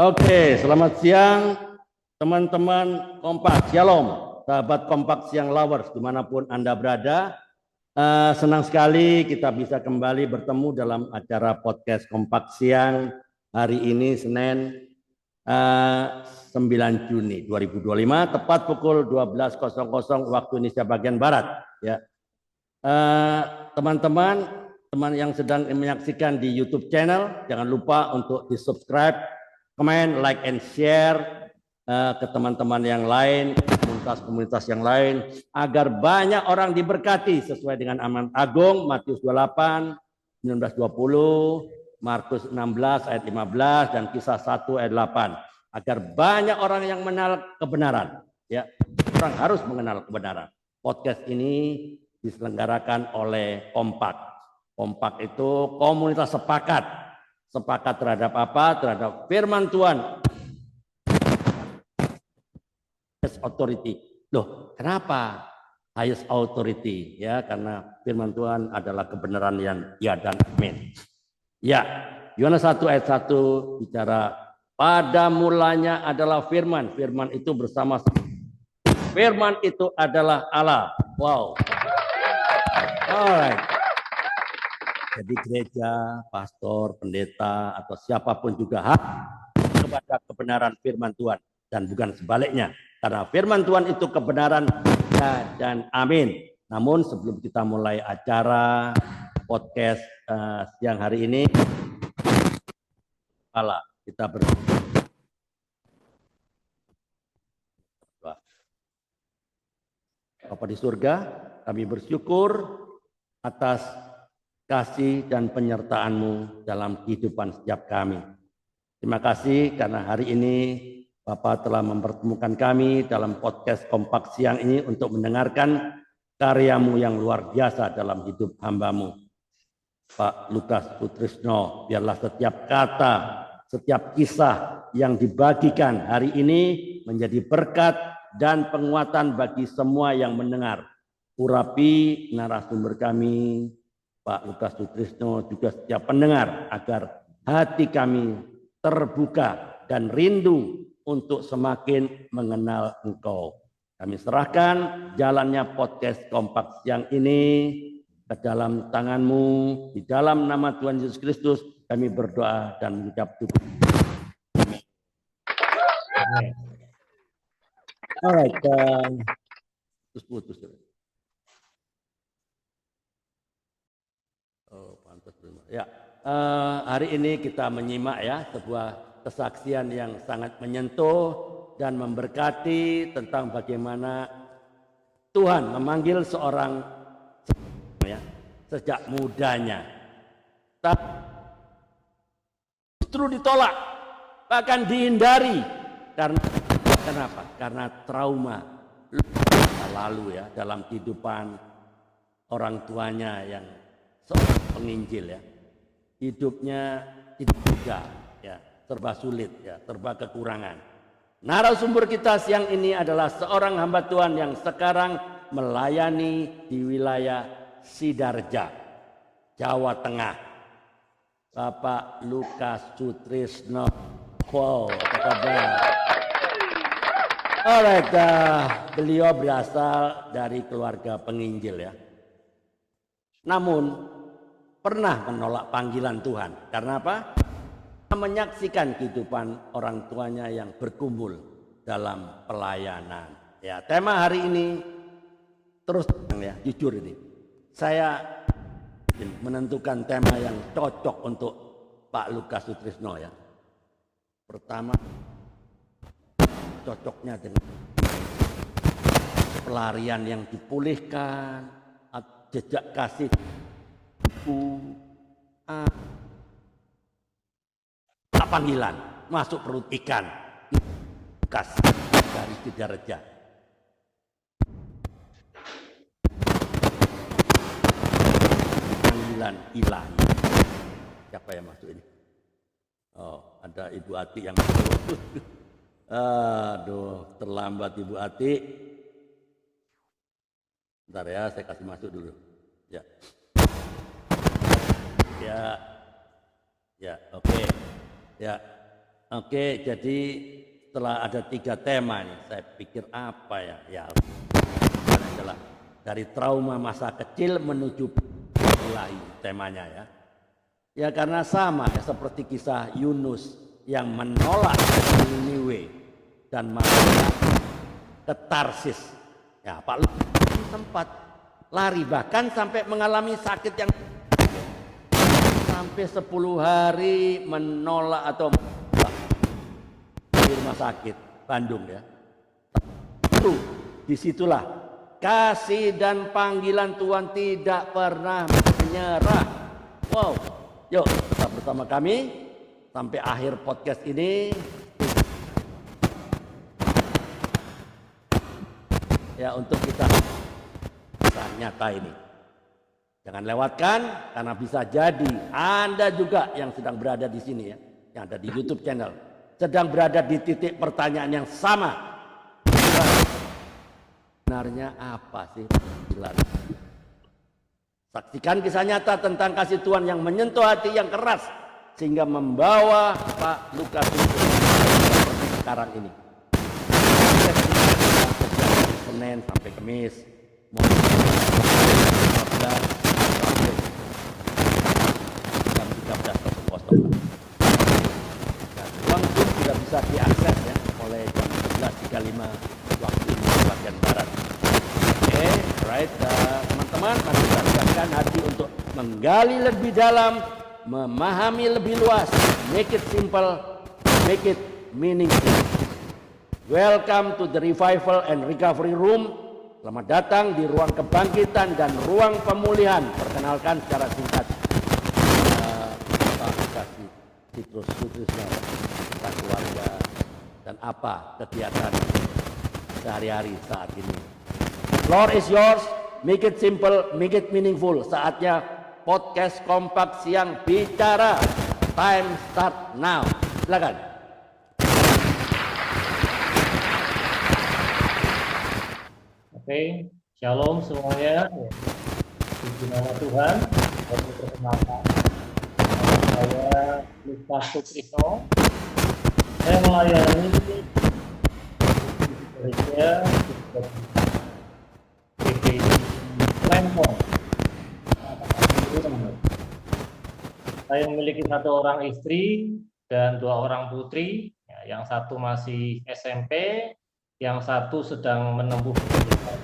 Oke, selamat siang teman-teman Kompak. Shalom, sahabat Kompak Siang Lovers dimanapun Anda berada. Senang sekali kita bisa kembali bertemu dalam acara podcast Kompak Siang hari ini Senin 9 Juni 2025 tepat pukul 12.00 waktu Indonesia bagian Barat. Ya, teman-teman yang sedang menyaksikan di YouTube channel, jangan lupa untuk di-subscribe, comment, like, and share ke teman-teman yang lain, komunitas-komunitas yang lain, agar banyak orang diberkati sesuai dengan amanat agung Matius 28, 19-20, Markus 16 ayat 15 dan Kisah 1 ayat 8, agar banyak orang yang mengenal kebenaran. Ya, orang harus mengenal kebenaran. Podcast ini diselenggarakan oleh Kompak. Kompak itu komunitas sepakat. Sepakat terhadap apa? Terhadap firman Tuhan. Highest authority. Loh, kenapa highest authority? Ya, karena firman Tuhan adalah kebenaran yang ya dan amin. Ya, Yohanes 1 ayat 1 bicara pada mulanya adalah firman. Firman itu bersama. Firman itu adalah Allah. Wow. Alright. Jadi gereja, pastor, pendeta, atau siapapun juga hak kepada kebenaran firman Tuhan. Dan bukan sebaliknya. Karena firman Tuhan itu kebenaran ya dan amin. Namun sebelum kita mulai acara podcast siang hari ini, kita berdoa. Bapa di surga, kami bersyukur atas kasih dan penyertaan-Mu dalam kehidupan setiap kami. Terima kasih karena hari ini Bapak telah mempertemukan kami dalam podcast Kompak Siang ini untuk mendengarkan karya-Mu yang luar biasa dalam hidup hamba-Mu. Pak Lukas Sutrisno, biarlah setiap kata, setiap kisah yang dibagikan hari ini menjadi berkat dan penguatan bagi semua yang mendengar. Urapi narasumber kami, Pak Lukas Sutrisno, juga setiap pendengar, agar hati kami terbuka dan rindu untuk semakin mengenal Engkau. Kami serahkan jalannya podcast Kompak Siang ini ke dalam tangan-Mu. Di dalam nama Tuhan Yesus Kristus kami berdoa dan mengucap syukur. Alright, putus. Oh, pantas belum. Ya, hari ini kita menyimak ya sebuah kesaksian yang sangat menyentuh dan memberkati tentang bagaimana Tuhan memanggil seorang ya sejak mudanya, tapi justru ditolak, bahkan dihindari karena kenapa? Karena trauma lalu ya dalam kehidupan orang tuanya yang seorang penginjil ya. Hidupnya tidak mudah ya, serba sulit ya, serba kekurangan. Narasumber kita siang ini adalah seorang hamba Tuhan yang sekarang melayani di wilayah Sidarja, Jawa Tengah. Bapak Lukas Sutrisno. Wow, apa kabar? Alright, beliau berasal dari keluarga penginjil ya. Namun pernah menolak panggilan Tuhan. Karena apa? Menyaksikan kehidupan orang tuanya yang berkumpul dalam pelayanan. Ya, tema hari ini terus ya, jujur ini. Saya menentukan tema yang cocok untuk Pak Lukas Sutrisno ya. Pertama, cocoknya dengan pelarian yang dipulihkan, jejak kasih panggilan masuk perut ikan kasih dari Sidarja. Panggilan ilahi. Siapa yang masuk ini? Oh, ada Ibu Ati yang masuk. Aduh, terlambat Ibu Ati. Bentar ya, saya kasih masuk dulu. Ya. Ya, oke. Ya, Oke, jadi setelah ada 3 tema nih, saya pikir apa ya? Ya, adalah dari trauma masa kecil menuju mulai temanya ya. Ya karena sama ya seperti kisah Yunus yang menolak Niniwe dan masuk ke Tarsis. Ya, Pak Lukas sempat lari bahkan sampai mengalami sakit yang sampai 10 hari menolak atau di rumah sakit Bandung ya. Itu disitulah kasih dan panggilan Tuhan tidak pernah menyerah. Wow, yuk tetap bersama kami sampai akhir podcast ini. Ya untuk kita nyata ini. Jangan lewatkan karena bisa jadi Anda juga yang sedang berada di sini ya, yang ada di YouTube channel, sedang berada di titik pertanyaan yang sama. Sebenarnya apa sih panggilan? Saksikan kisah nyata tentang kasih Tuhan yang menyentuh hati yang keras sehingga membawa Pak Lukas seperti sekarang ini. Senin sampai Kamis, mulai 15 jam 13:00. Nah, ruang Zoom sudah bisa diakses ya mulai jam 11.35 waktu Indonesia bagian barat. Oke, right, teman-teman, mari kita siapkan hati untuk menggali lebih dalam, memahami lebih luas, make it simple, make it meaningful. Welcome to the Revival and Recovery Room. Selamat datang di ruang kebangkitan dan ruang pemulihan. Perkenalkan secara singkat kasih siklus-siklusnya tentang keluarga dan apa kegiatan sehari-hari saat ini. Floor is yours. Make it simple, make it meaningful. Saatnya podcast kompak siang bicara. Time start now. Silakan. Oke, shalom semuanya. Puji nama Tuhan. Saya perkenalkan, saya Lukas Sutrisno. Saya melayani gereja GPI Lempong. Saya memiliki 1 orang istri dan 2 orang putri. Yang satu masih SMP, yang satu sedang menempuh pendidikan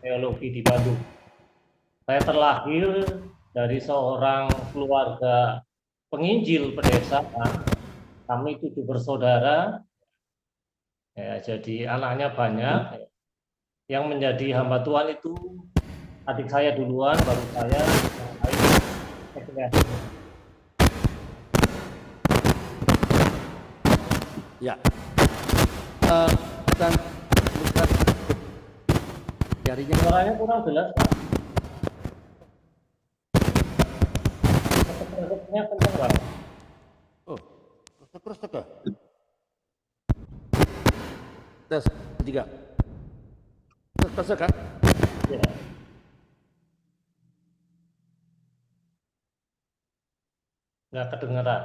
teologi di Bandung. Saya terlahir dari seorang keluarga penginjil pedesaan. Kami 7 bersaudara. Ya, jadi anaknya banyak. Yang menjadi hamba Tuhan itu adik saya duluan, baru saya. Ya. Dan bukan jarinya suaranya kurang jelas, Pak. Kencang Pak. Oh, terus tekan. Tes 3. Tes kan? Ya. Nggak kedengeran.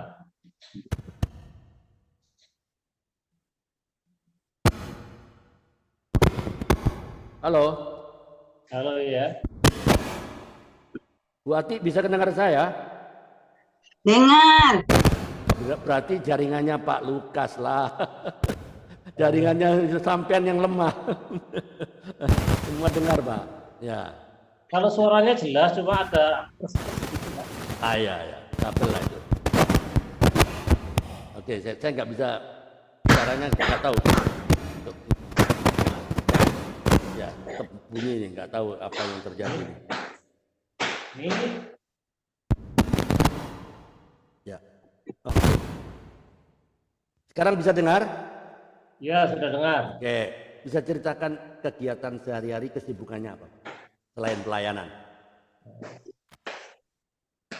Halo. Halo ya. Bu Ati bisa dengar saya? Dengar. Berarti jaringannya Pak Lukas lah. Jaringannya sampean yang lemah. Semua dengar Pak. Ya. Kalau suaranya jelas, cuma ada. Ya. Kabel lah itu. Oke, saya nggak bisa caranya nggak tahu. Ya, tetap bunyi nih, nggak tahu apa yang terjadi. Ini. Ya. Oh. Sekarang bisa dengar? Ya, sudah dengar. Oke, bisa ceritakan kegiatan sehari-hari, kesibukannya apa? Selain pelayanan.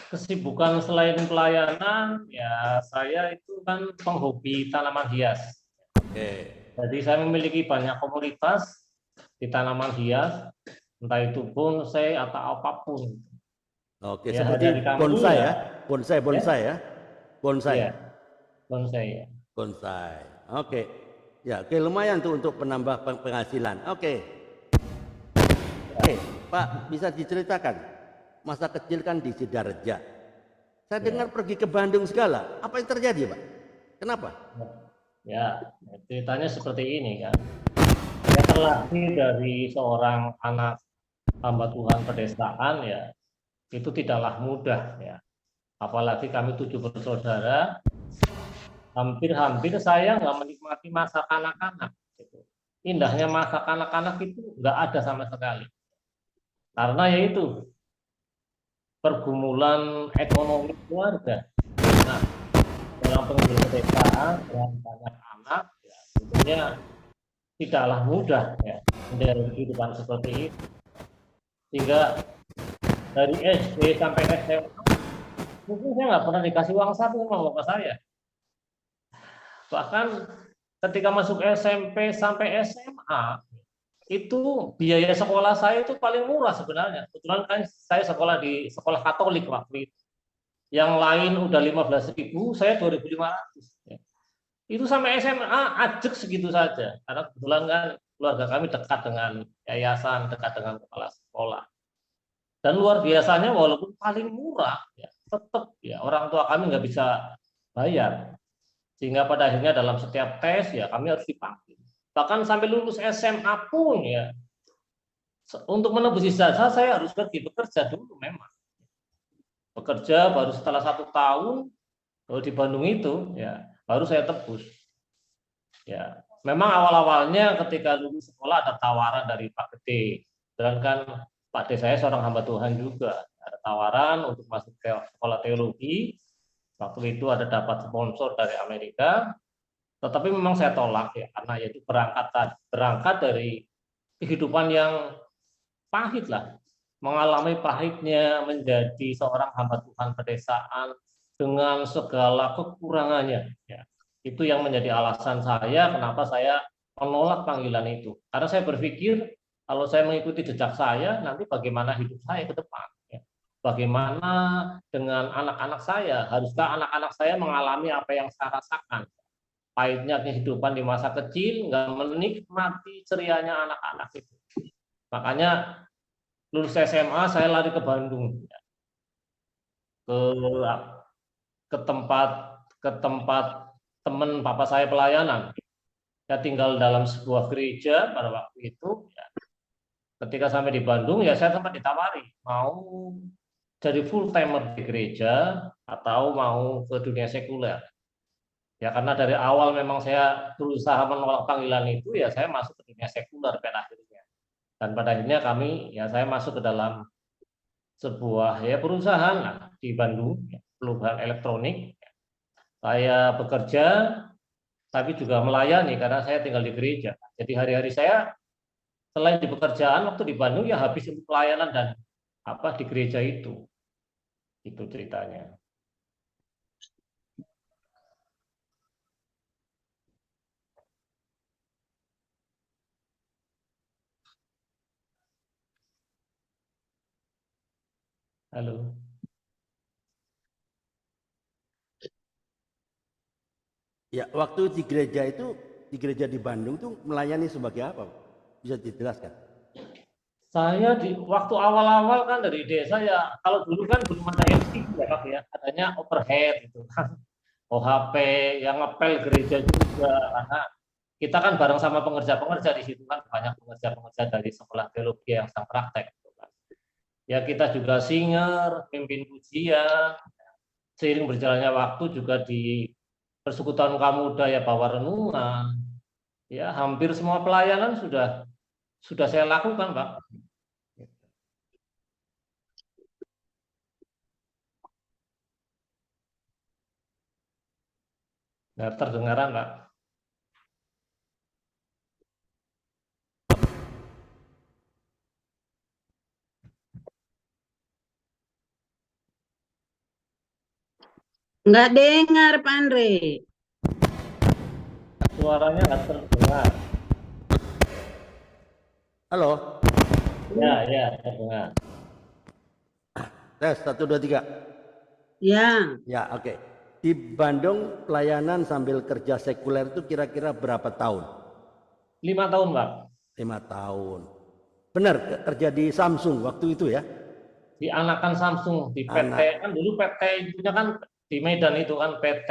Kesibukan selain pelayanan, ya saya itu kan penghobi tanaman hias. Oke. Jadi saya memiliki banyak komunitas di tanaman hias, entah itu bonsai atau apapun. Oke, Ya, seperti bonsai ya? Bonsai Ya? ya? Bonsai. Ya, bonsai ya. bonsai. Oke. Ya, oke, lumayan tuh untuk penambah penghasilan. Oke. Oke, Pak, bisa diceritakan masa kecil kan di Sidareja. Saya dengar pergi ke Bandung segala. Apa yang terjadi, Pak? Kenapa? Ya, ceritanya seperti ini kan. Saya terlahir dari seorang anak hamba Tuhan pedesaan ya, itu tidaklah mudah ya. Apalagi kami 7 bersaudara, hampir-hampir saya nggak menikmati masa kanak-kanak. Gitu. Indahnya masa kanak-kanak itu nggak ada sama sekali. Karena yaitu pergumulan ekonomi keluarga. Nah, dalam penggiling pedesaan dengan banyak anak, ya, tentunya tidaklah mudah ya menjalani kehidupan seperti itu. Sehingga dari SD sampai SMA, mungkin saya nggak pernah dikasih uang saku sama bapak saya. Bahkan ketika masuk SMP sampai SMA, itu biaya sekolah saya itu paling murah sebenarnya. Kebetulan kan saya sekolah di sekolah Katolik waktu itu. Yang lain udah 15.000, saya 2.500. Ya. Itu sampai SMA ajek segitu saja. Karena kebetulan kan keluarga kami dekat dengan yayasan, dekat dengan kepala sekolah. Dan luar biasanya walaupun paling murah, ya, tetap ya orang tua kami nggak bisa bayar. Sehingga pada akhirnya dalam setiap tes ya kami harus dipanggil. Bahkan sampai lulus SMA pun ya, untuk menembus ijazah saya harus pergi bekerja dulu memang. Bekerja baru setelah 1 tahun di Bandung itu ya baru saya tebus. Ya, memang awal-awalnya ketika lulus sekolah ada tawaran dari Pak Gede. Dan kan Pak Gede saya seorang hamba Tuhan juga. Ada tawaran untuk masuk ke sekolah teologi. Waktu itu ada dapat sponsor dari Amerika. Tetapi memang saya tolak ya karena yaitu berangkat dari kehidupan yang pahit lah. Mengalami pahitnya menjadi seorang hamba Tuhan pedesaan dengan segala kekurangannya. Ya. Itu yang menjadi alasan saya kenapa saya menolak panggilan itu. Karena saya berpikir kalau saya mengikuti jejak saya, nanti bagaimana hidup saya ke depan. Ya. Bagaimana dengan anak-anak saya? Haruskah anak-anak saya mengalami apa yang saya rasakan? Pahitnya kehidupan di masa kecil, nggak menikmati cerianya anak-anak itu. Makanya lulus SMA saya lari ke Bandung, ke tempat teman papa saya pelayanan. Saya tinggal dalam sebuah gereja pada waktu itu. Ya. Ketika sampai di Bandung, ya saya sempat ditawari mau jadi full timer di gereja atau mau ke dunia sekuler. Ya karena dari awal memang saya berusaha menolak panggilan itu, ya saya masuk ke dunia sekuler pada akhirnya. Dan pada akhirnya saya masuk ke dalam sebuah ya perusahaan lah, di Bandung, ya, perusahaan elektronik. Saya bekerja, tapi juga melayani karena saya tinggal di gereja. Jadi hari-hari saya selain di pekerjaan waktu di Bandung ya habis untuk pelayanan dan di gereja itu. Itu ceritanya. Halo. Ya, waktu di gereja itu, di gereja di Bandung tuh melayani sebagai apa, Pak? Bisa dijelaskan? Saya di waktu awal-awal kan dari desa ya, kalau dulu kan belum ada MCQ ya Pak ya, adanya overhead gitu kan, OHP yang ngepel gereja juga, karena kita kan bareng sama pengerja-pengerja di situ kan banyak pengerja-pengerja dari sekolah teologi yang sedang praktek. Gitu kan. Ya kita juga singer, pimpin pujian, seiring berjalannya waktu juga di persekutuan Kamuda ya bawa renungan, ya hampir semua pelayanan sudah saya lakukan Pak. Nah, terdengaran Pak? Nggak dengar, Pak Andre. Suaranya nggak terdengar. Halo? Ya, terdengar. Tes, 1, 2, 3. Ya. Ya, oke. Di Bandung pelayanan sambil kerja sekuler itu kira-kira berapa tahun? 5 tahun, Pak. 5 tahun. Benar kerja di Samsung waktu itu ya? Di Anakan Samsung, di PT, Anak. kan dulu PT itunya kan di Medan itu kan PT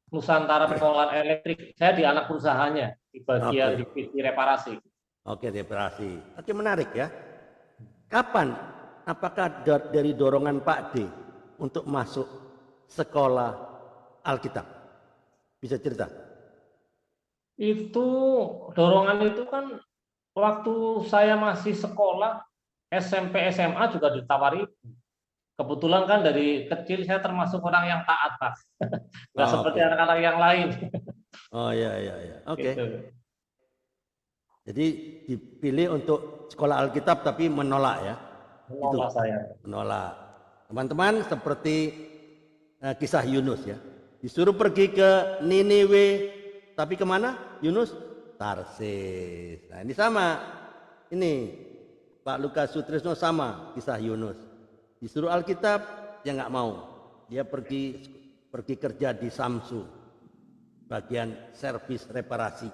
Nusantara Pengolahan Elektrik. Saya di anak perusahaannya, di bagian Oke. divisi reparasi. Oke, reparasi. Oke, menarik ya. Kapan? Apakah dari dorongan Pak D untuk masuk sekolah Alkitab? Bisa cerita? Itu dorongan itu kan waktu saya masih sekolah SMP SMA juga ditawari. Kebetulan kan dari kecil saya termasuk orang yang taat, Pak. Nggak Oh, seperti oke. anak-anak yang lain. Oh iya iya iya. Oke. Gitu. Jadi dipilih untuk sekolah Alkitab tapi menolak ya. Itu Menolak saya. menolak. Teman-teman seperti kisah Yunus ya. Disuruh pergi ke Niniwe tapi kemana? Yunus? Tarsis. Nah ini sama. Ini Pak Lukas Sutrisno sama kisah Yunus. Disuruh Alkitab dia nggak mau. Dia pergi kerja di Samsung bagian servis reparasi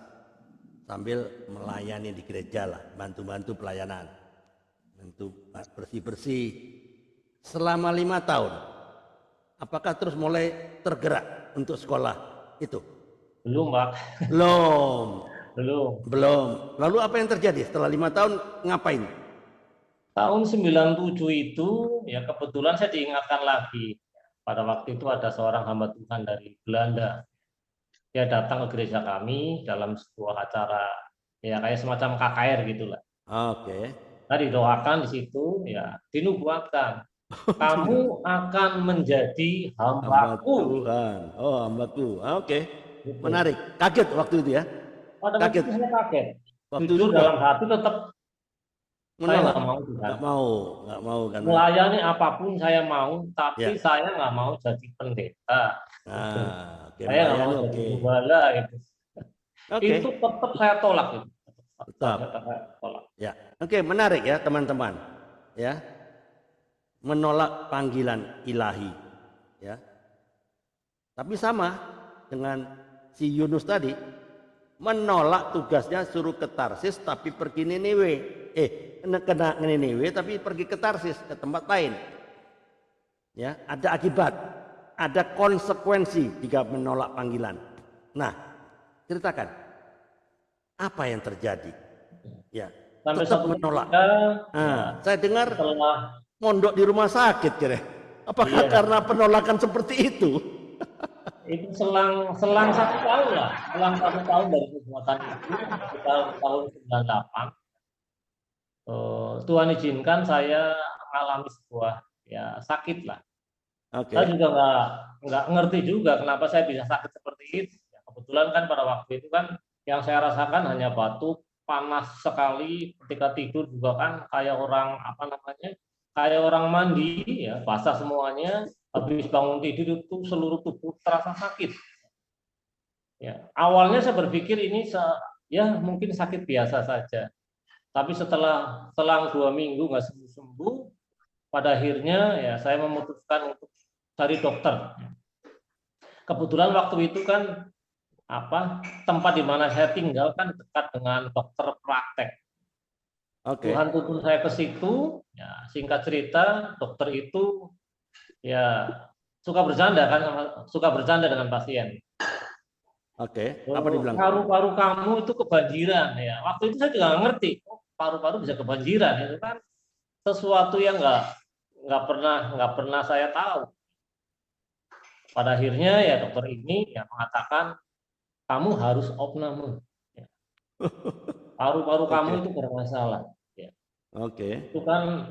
sambil melayani di gereja lah, bantu-bantu pelayanan, bantu bersih-bersih selama 5 tahun. Apakah terus mulai tergerak untuk sekolah itu? Belum, Pak. Belum. Belum. Belum. Lalu apa yang terjadi setelah 5 tahun ngapain? Tahun 97 itu ya kebetulan saya diingatkan lagi. Pada waktu itu ada seorang hamba Tuhan dari Belanda. Dia datang ke gereja kami dalam sebuah acara ya kayak semacam KKR gitulah. Oke. Nah, didoakan di situ ya dinubuatkan kamu akan menjadi Hamba hambaku. Tuhan. Oh, hambaku. Oke. Gitu. Menarik. Kaget waktu itu ya. Pada waktu Kaget. itu saya kaget. Waktu itu Jujur dalam hati tetap saya menolak. nggak mau Tuhan. Nggak mau karena Melayani apapun saya mau, ya. tapi saya nggak mau jadi pendeta. Gitu. Nah, oke, Saya nggak mau melayani jadi oke. gembala gitu. Oke, Itu tetap saya tolak itu. tetap. Saya tolak. Ya. Oke, menarik ya, teman-teman. Ya. Menolak panggilan ilahi, ya. Tapi sama dengan si Yunus tadi, menolak tugasnya suruh ke Tarsis tapi pergi Niniwe. Kena Niniwe tapi pergi ke Tarsis, ke tempat lain. Ya, ada akibat, ada konsekuensi jika menolak panggilan. Nah, ceritakan apa yang terjadi? Ya, Sampai tetap satu menolak. ketika, Saya dengar setelah mondok di rumah sakit kira. Apakah Iya. karena penolakan seperti itu? itu selang 1 tahun lah, selang 1 tahun dari perbuatan itu, sekitar tahun 98, Tuhan izinkan saya mengalami sebuah ya sakit lah. Oke. Saya juga nggak ngerti juga kenapa saya bisa sakit seperti itu. Ya, kebetulan kan pada waktu itu kan yang saya rasakan hanya batuk, panas sekali, ketika tidur juga kan kayak orang apa namanya, kayak orang mandi ya, basah semuanya. Habis bangun tidur itu seluruh tubuh terasa sakit. Ya, awalnya saya berpikir ini ya mungkin sakit biasa saja. Tapi setelah selang 2 minggu nggak sembuh-sembuh, pada akhirnya ya saya memutuskan untuk cari dokter. Kebetulan waktu itu kan tempat di mana saya tinggal kan dekat dengan dokter praktek. Oke. Tuhan tuntun saya ke situ. Ya, singkat cerita, dokter itu ya suka bercanda dengan pasien. Oke. Apa dibilang? Paru-paru kamu itu kebanjiran ya. Waktu itu saya juga nggak ngerti. Paru-paru bisa kebanjiran itu kan sesuatu yang nggak pernah saya tahu. Pada akhirnya ya dokter ini yang mengatakan kamu harus opname. Ya. Paru-paru kamu itu bermasalah. Ya. Oke. Itu kan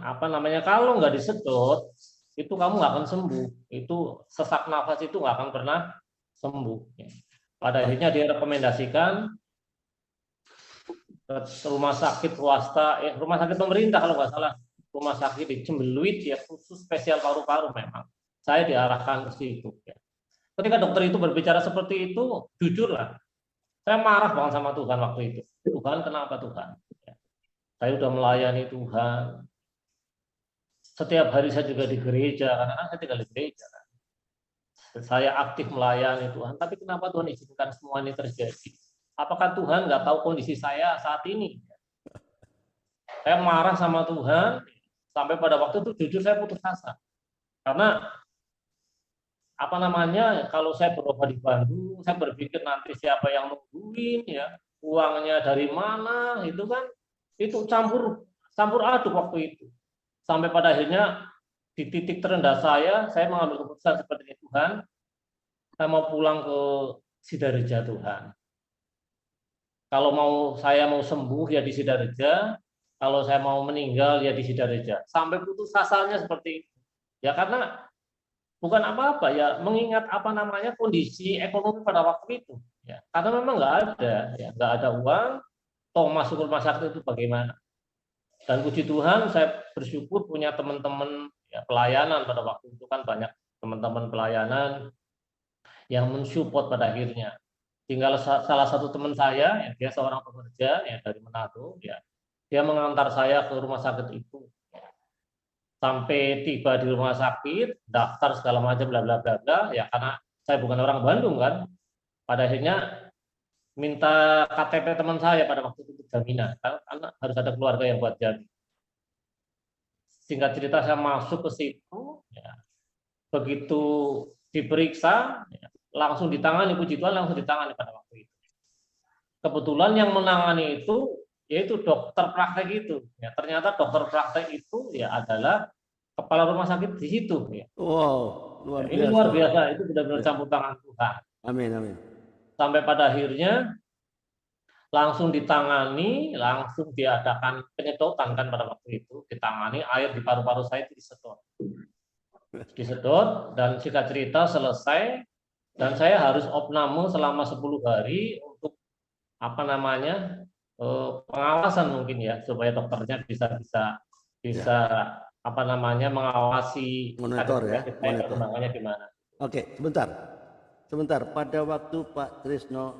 kalau nggak disedot itu kamu nggak akan sembuh. Itu sesak nafas itu nggak akan pernah sembuh. Ya. Pada akhirnya dia rekomendasikan ke rumah sakit swasta, rumah sakit pemerintah kalau nggak salah, rumah sakit di Cembeluit ya khusus spesial paru-paru memang. Saya diarahkan ke situ. Ya. Ketika dokter itu berbicara seperti itu, jujurlah, saya marah banget sama Tuhan waktu itu. Tuhan, kenapa Tuhan? Ya. Saya sudah melayani Tuhan. Setiap hari saya juga di gereja, karena kan saya tinggal di gereja. Saya aktif melayani Tuhan, tapi kenapa Tuhan izinkan semua ini terjadi? Apakah Tuhan nggak tahu kondisi saya saat ini? Saya marah sama Tuhan, sampai pada waktu itu jujur saya putus asa. Karena apa namanya, kalau saya berobat di Bandung, saya berpikir nanti siapa yang nungguin ya, uangnya dari mana, itu kan itu campur campur aduk waktu itu. Sampai pada akhirnya di titik terendah saya mengambil keputusan seperti ini, Tuhan, saya mau pulang ke Sidareja Tuhan. Kalau saya mau sembuh ya di Sidareja, kalau saya mau meninggal ya di Sidareja. Sampai putus asanya seperti itu. Ya karena bukan apa-apa ya, mengingat apa namanya kondisi ekonomi pada waktu itu. Ya, karena memang nggak ada uang. Toh masuk rumah sakit itu bagaimana? Dan puji Tuhan, saya bersyukur punya teman-teman ya, pelayanan pada waktu itu kan banyak teman-teman pelayanan yang mensupport pada akhirnya. Tinggal salah satu teman saya, ya, dia seorang pekerja ya dari Manado, ya, dia mengantar saya ke rumah sakit itu. Sampai tiba di rumah sakit, daftar segala macam bla bla bla bla, ya karena saya bukan orang Bandung kan. Pada akhirnya minta KTP teman saya pada waktu itu jaminan, karena harus ada keluarga yang buat jamin. Singkat cerita saya masuk ke situ, ya, begitu diperiksa, ya, langsung ditangani, puji Tuhan langsung ditangani pada waktu itu. Kebetulan yang menangani itu yaitu dokter praktek itu. Ya, ternyata dokter praktek itu ya adalah kepala rumah sakit di situ. Ya. Wow, luar Ya, ini biasa. luar biasa, itu benar-benar campur tangan Tuhan. Amin, amin. Sampai pada akhirnya langsung ditangani, langsung diadakan penyedotan kan pada waktu itu, ditangani, air di paru-paru saya itu disedot, dan singkat cerita selesai, dan saya harus opname selama 10 hari untuk apa namanya pengawasan mungkin ya, supaya dokternya bisa apa namanya mengawasi Monitor ya, monitor. perkembangannya gimana. Oke, sebentar. Pada waktu Pak Trisno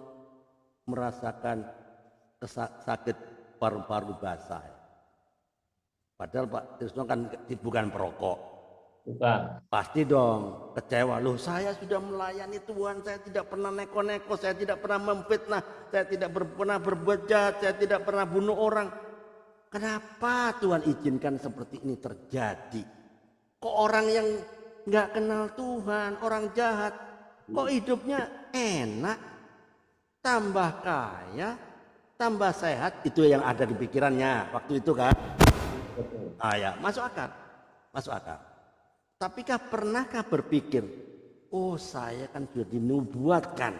merasakan sakit paru-paru basah, padahal Pak Trisno kan bukan perokok. Bukan. Pasti dong kecewa. Loh, saya sudah melayani Tuhan, saya tidak pernah neko-neko, saya tidak pernah memfitnah, saya tidak pernah berbuat jahat, saya tidak pernah bunuh orang. Kenapa Tuhan izinkan seperti ini terjadi? Kok orang yang nggak kenal Tuhan, orang jahat, kok hidupnya enak, tambah kaya, tambah sehat? Itu yang ada di pikirannya waktu itu kan? Ah ya, masuk akal, masuk akal. Tapi pernahkah berpikir, oh saya kan sudah dinubuatkan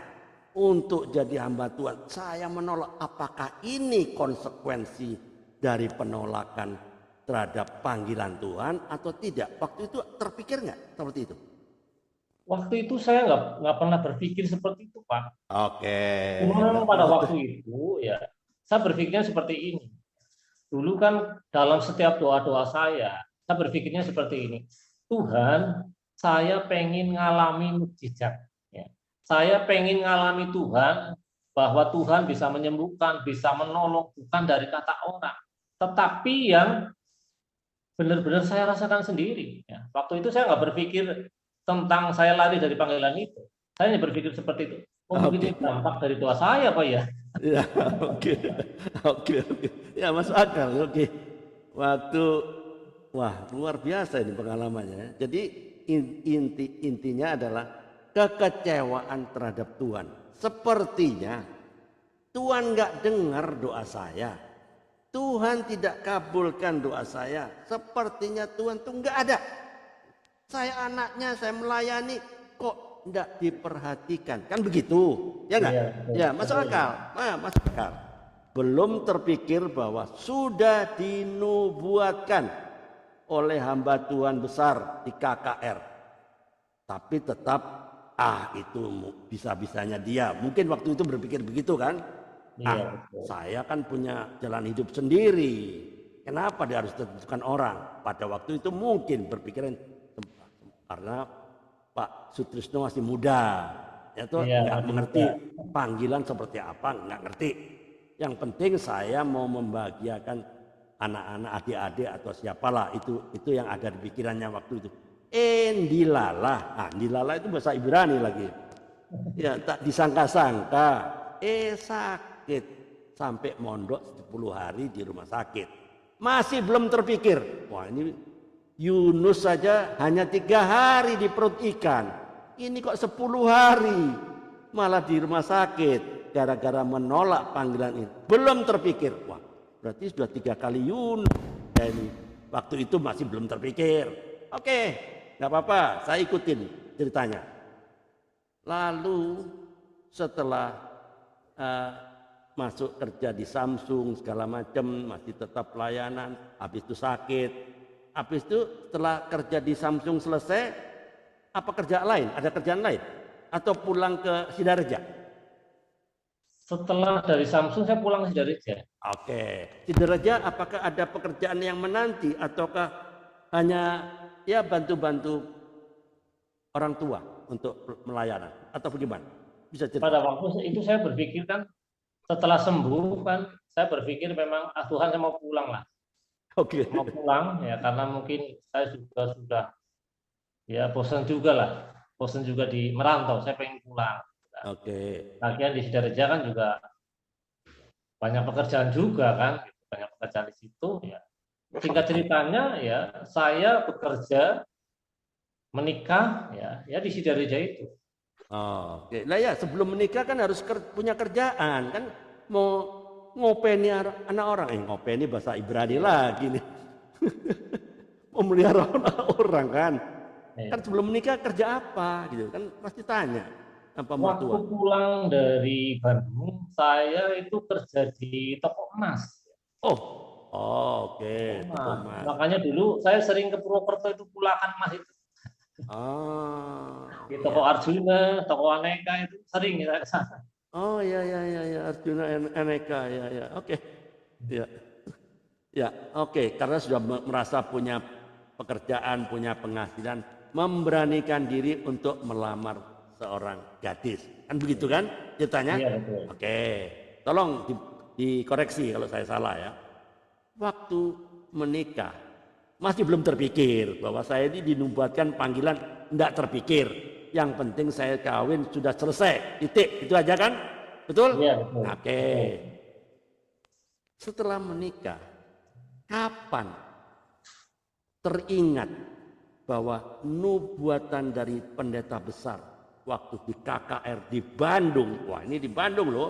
untuk jadi hamba Tuhan, saya menolak, apakah ini konsekuensi dari penolakan terhadap panggilan Tuhan atau tidak? Waktu itu terpikir nggak seperti itu? Waktu itu saya nggak pernah berpikir seperti itu, Pak. Oke. Memang pada waktu itu ya saya berpikirnya seperti ini. Dulu kan dalam setiap doa-doa saya berpikirnya seperti ini. Tuhan, saya pengen ngalami mukjizat. Ya. Saya pengen ngalami Tuhan, bahwa Tuhan bisa menyembuhkan, bisa menolong, bukan dari kata orang, tetapi yang benar-benar saya rasakan sendiri. Ya. Waktu itu saya nggak berpikir tentang saya lari dari panggilan itu. Saya hanya berpikir seperti itu. Oh, mungkin ini dampak dari doa saya, Pak ya. Ya, oke. Ya, masuk akal. Oke. Wah, luar biasa ini pengalamannya. Jadi intinya adalah kekecewaan terhadap Tuhan. Sepertinya Tuhan nggak dengar doa saya. Tuhan tidak kabulkan doa saya. Sepertinya Tuhan tuh nggak ada. Saya anaknya, saya melayani, kok nggak diperhatikan? Kan begitu, ya nggak? Ya, masuk akal. Masuk akal. Belum terpikir bahwa sudah dinubuatkan oleh hamba Tuhan besar di KKR, tapi tetap itu bisa-bisanya dia. Mungkin waktu itu berpikir begitu kan? Saya kan punya jalan hidup sendiri, kenapa dia harus ditentukan orang? Pada waktu itu mungkin berpikiran karena Pak Sutrisno masih muda, nggak mengerti panggilan seperti apa, nggak ngerti. Yang penting saya mau membahagiakan anak-anak, adik-adik atau siapalah, itu yang ada di pikirannya waktu itu. Ndilalah. Ndilalah itu bahasa Ibrani lagi. Ya, tak disangka-sangka, sakit sampai mondok 10 hari di rumah sakit. Masih belum terpikir. Wah, ini Yunus saja hanya 3 hari di perut ikan. Ini kok 10 hari malah di rumah sakit gara-gara menolak panggilan ini. Belum terpikir. Wah, berarti sudah 3 kali Yunus. Ini waktu itu masih belum terpikir. Oke, nggak apa-apa, saya ikutin ceritanya. Lalu setelah masuk kerja di Samsung segala macam, masih tetap pelayanan, habis itu sakit. Habis itu setelah kerja di Samsung selesai, apa kerjaan lain? Ada kerjaan lain? Atau pulang ke Sidareja? Setelah dari Samsung saya pulang ke Sidareja. Oke, Sidareja apakah ada pekerjaan yang menanti ataukah hanya ya bantu-bantu orang tua untuk melayanan atau bagaimana? Bisa cerita? Pada waktu itu saya berpikir kan setelah sembuh kan saya berpikir memang Tuhan saya mau pulang lah. Oke. Mau pulang ya karena mungkin saya juga sudah ya bosan juga lah. Bosan juga di merantau, saya pengen pulang. Oke. Lagian di Sidareja kan juga banyak pekerjaan juga kan, banyak pekerjaan di situ ya. Singkat ceritanya ya saya bekerja menikah ya di Sidareja itu. Oh, oke. Lah ya sebelum menikah kan harus punya kerjaan kan, mau ngopeni anak orang, ngopeni bahasa Ibrani lagi nih. Memelihara orang kan. Kan sebelum menikah kerja apa gitu kan pasti tanya apa mertua. Waktu pulang dari Bandung saya itu kerja di toko emas. Oh, oke. Toko emas. Makanya dulu saya sering ke Purwokerto itu pulakan emas itu. Di toko Arjuna, toko Aneka itu sering kita ke sana. Oh ya Arjuna Aneka ya. Oke. Ya. Ya, oke, karena sudah merasa punya pekerjaan, punya penghasilan, memberanikan diri untuk melamar seorang gadis. Kan begitu kan ceritanya? Iya, betul. Oke. Tolong dikoreksi kalau saya salah ya. Waktu menikah masih belum terpikir bahwa saya ini dinubuatkan panggilan, tidak terpikir. Yang penting saya kawin sudah selesai. Titik, itu aja kan? Betul? Iya, betul. Oke. Setelah menikah, kapan teringat bahwa nubuatan dari pendeta besar waktu di KKR di Bandung, wah ini di Bandung loh,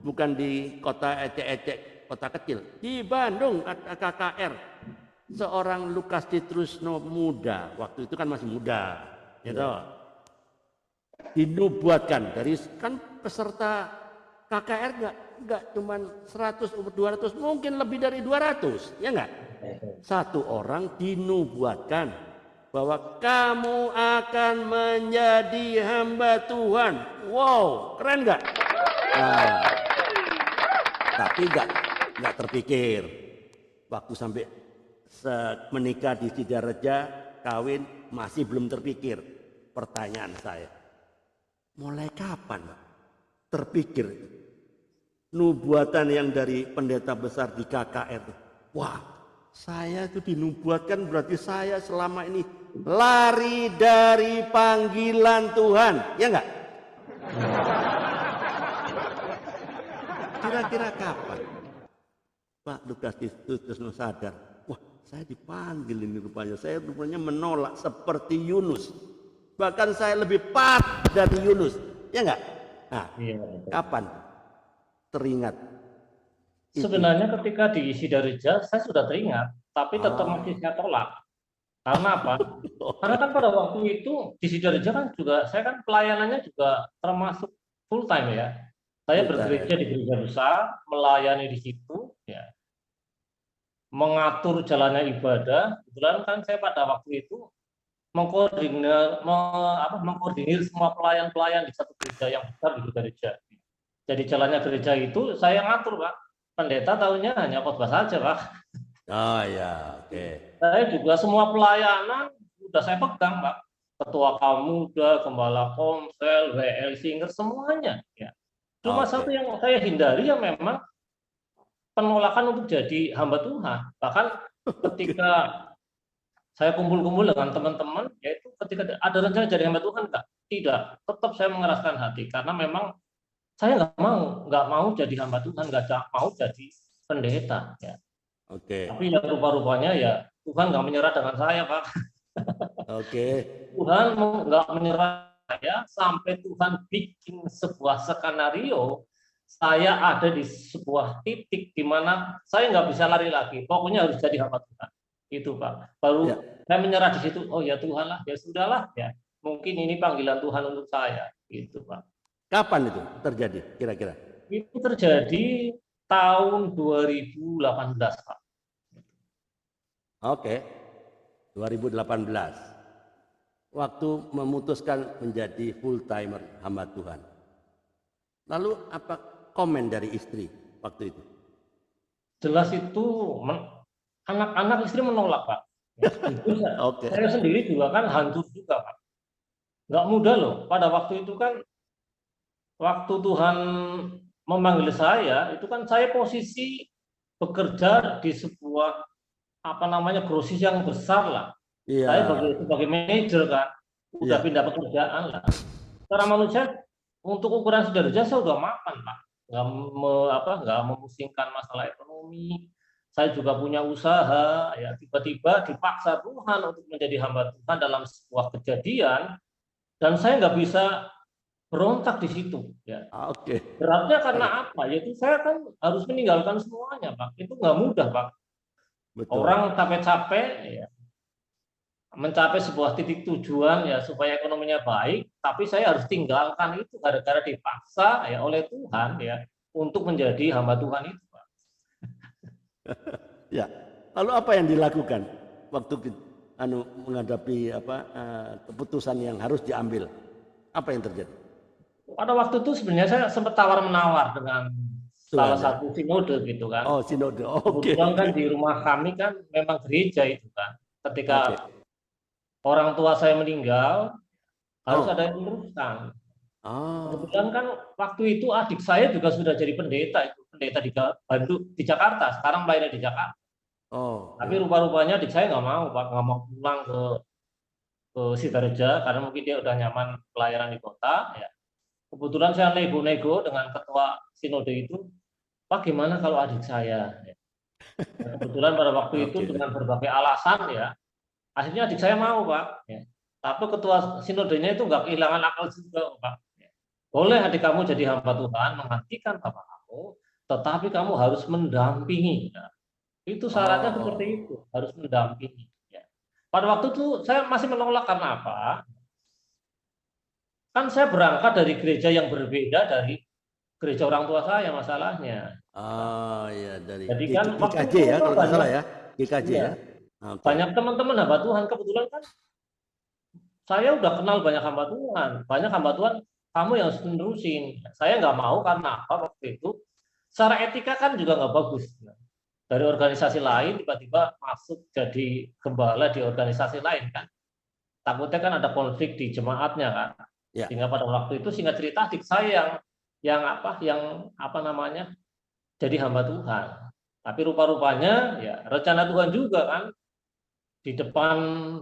bukan di kota ecek-ecek, kota kecil, di Bandung KKR, seorang Lukas Titrusno muda, waktu itu kan masih muda, gitu, dinubuatkan dari kan peserta KKR enggak cuman 100 200, mungkin lebih dari 200, ya enggak? Satu orang dinubuatkan bahwa kamu akan menjadi hamba Tuhan. Wow, keren enggak? Nah, tapi enggak terpikir. Waktu sampai menikah di Sidareja, kawin masih belum terpikir. Pertanyaan saya, mulai kapan Pak terpikir nubuatan yang dari pendeta besar di KKR? Wah, saya itu dinubuatkan berarti saya selama ini lari dari panggilan Tuhan, ya enggak? Kira-kira kapan Pak Lukas Titrusno sadar, wah saya dipanggil ini rupanya, saya rupanya menolak seperti Yunus, bahkan saya lebih parah dari Yunus, ya enggak? Nah, iya, kapan teringat? Sebenarnya ketika di Sidareja saya sudah teringat, tapi tetap masih saya tolak. Karena apa? Karena kan pada waktu itu di Sidareja kan juga saya kan pelayanannya juga termasuk full time ya. Saya bergereja di gereja besar, melayani di situ, ya, mengatur jalannya ibadah. Kebetulan kan saya pada waktu itu mengkoordinir semua pelayan-pelayan di satu gereja yang besar di gereja. Jadi jalannya gereja itu saya ngatur, Pak. Pendeta tahunya hanya khotbah saja, Pak. Oh ya, oke. Saya juga semua pelayanan sudah saya pegang, Pak. Ketua kaum muda, gembala komsel, WL singer, semuanya. Ya. Cuma satu yang saya hindari ya memang penolakan untuk jadi hamba Tuhan. Bahkan ketika saya kumpul-kumpul dengan teman-teman, yaitu ketika ada rencana jadi hamba Tuhan, enggak, tidak, tetap saya mengeraskan hati karena memang saya nggak mau jadi hamba Tuhan, nggak mau jadi pendeta, ya. Oke. Tapi yang rupa-rupanya ya Tuhan nggak menyerah dengan saya, Pak. Oke. Tuhan nggak menyerah saya sampai Tuhan bikin sebuah skenario. Saya ada di sebuah titik di mana saya nggak bisa lari lagi. Pokoknya harus jadi hamba Tuhan. Itu, Pak. Baru Ya. saya menyerah di situ. Oh ya Tuhan lah, ya sudahlah, ya. Mungkin ini panggilan Tuhan untuk saya. Gitu, Pak. Kapan itu terjadi kira-kira? Itu terjadi tahun 2018, Pak. Oke. 2018. Waktu memutuskan menjadi full timer hamba Tuhan. Lalu apa komen dari istri waktu itu? Jelas itu anak-anak istri menolak, Pak. Ya, Oke. saya sendiri juga kan hancur juga, Pak. Nggak mudah loh. Pada waktu itu kan, waktu Tuhan memanggil saya, itu kan saya posisi bekerja di sebuah grosis yang besar lah. Iya. Saya sebagai manajer kan, udah Iya. pindah pekerjaan lah. Secara manusia untuk ukuran Sidoarjo saya udah mapan, Pak. Nggak memusingkan masalah ekonomi. Saya juga punya usaha, ya tiba-tiba dipaksa Tuhan untuk menjadi hamba Tuhan dalam sebuah kejadian, dan saya nggak bisa berontak di situ. Ya. Oke. Beratnya karena apa? Yaitu saya kan harus meninggalkan semuanya, Pak. Itu nggak mudah, Pak. Betul. Orang capek-capek, ya, mencapai sebuah titik tujuan ya supaya ekonominya baik, tapi saya harus tinggalkan itu gara-gara dipaksa ya oleh Tuhan ya untuk menjadi hamba Tuhan itu, Pak. Ya. Lalu apa yang dilakukan waktu menghadapi keputusan yang harus diambil? Apa yang terjadi? Pada waktu itu sebenarnya saya sempat tawar-menawar dengan salah satu sinode gitu kan. Oh, sinode. Oke. Kebetulan kan di rumah kami kan memang gereja itu kan. Ketika orang tua saya meninggal, harus ada yang meneruskan. Kebetulan kan waktu itu adik saya juga sudah jadi pendeta di Bandung, di Jakarta. Sekarang melayani di Jakarta. Tapi rupa-rupanya adik saya nggak mau, Pak, nggak mau pulang ke Sidoarjo karena mungkin dia udah nyaman pelayanan di kota. Ya. Kebetulan saya nego-nego dengan ketua sinode itu, Pak, gimana kalau adik saya? Ya. Kebetulan pada waktu itu dengan berbagai alasan ya, akhirnya adik saya mau, Pak. Ya. Tapi ketua sinodenya itu nggak kehilangan akal juga, Pak. Ya. Boleh adik kamu jadi hamba Tuhan, menggantikan bapak kamu, tetapi kamu harus mendampingi. Ya. Itu syaratnya seperti itu, harus mendampingi. Ya. Pada waktu itu saya masih menolak karena apa? Kan saya berangkat dari gereja yang berbeda dari gereja orang tua saya masalahnya. Iya, dari Jadi kan GKJ ya kalau nggak salah ya, GKJ ya. Banyak teman-teman hamba Tuhan, kebetulan kan saya udah kenal banyak hamba Tuhan, kamu yang harus menerusin. Saya nggak mau karena apa waktu itu? Secara etika kan juga nggak bagus. Dari organisasi lain tiba-tiba masuk jadi gembala di organisasi lain kan. Takutnya kan ada konflik di jemaatnya kan. Ya. Sehingga pada waktu itu singkat cerita adik saya yang jadi hamba Tuhan. Tapi rupa-rupanya ya rencana Tuhan juga kan, di depan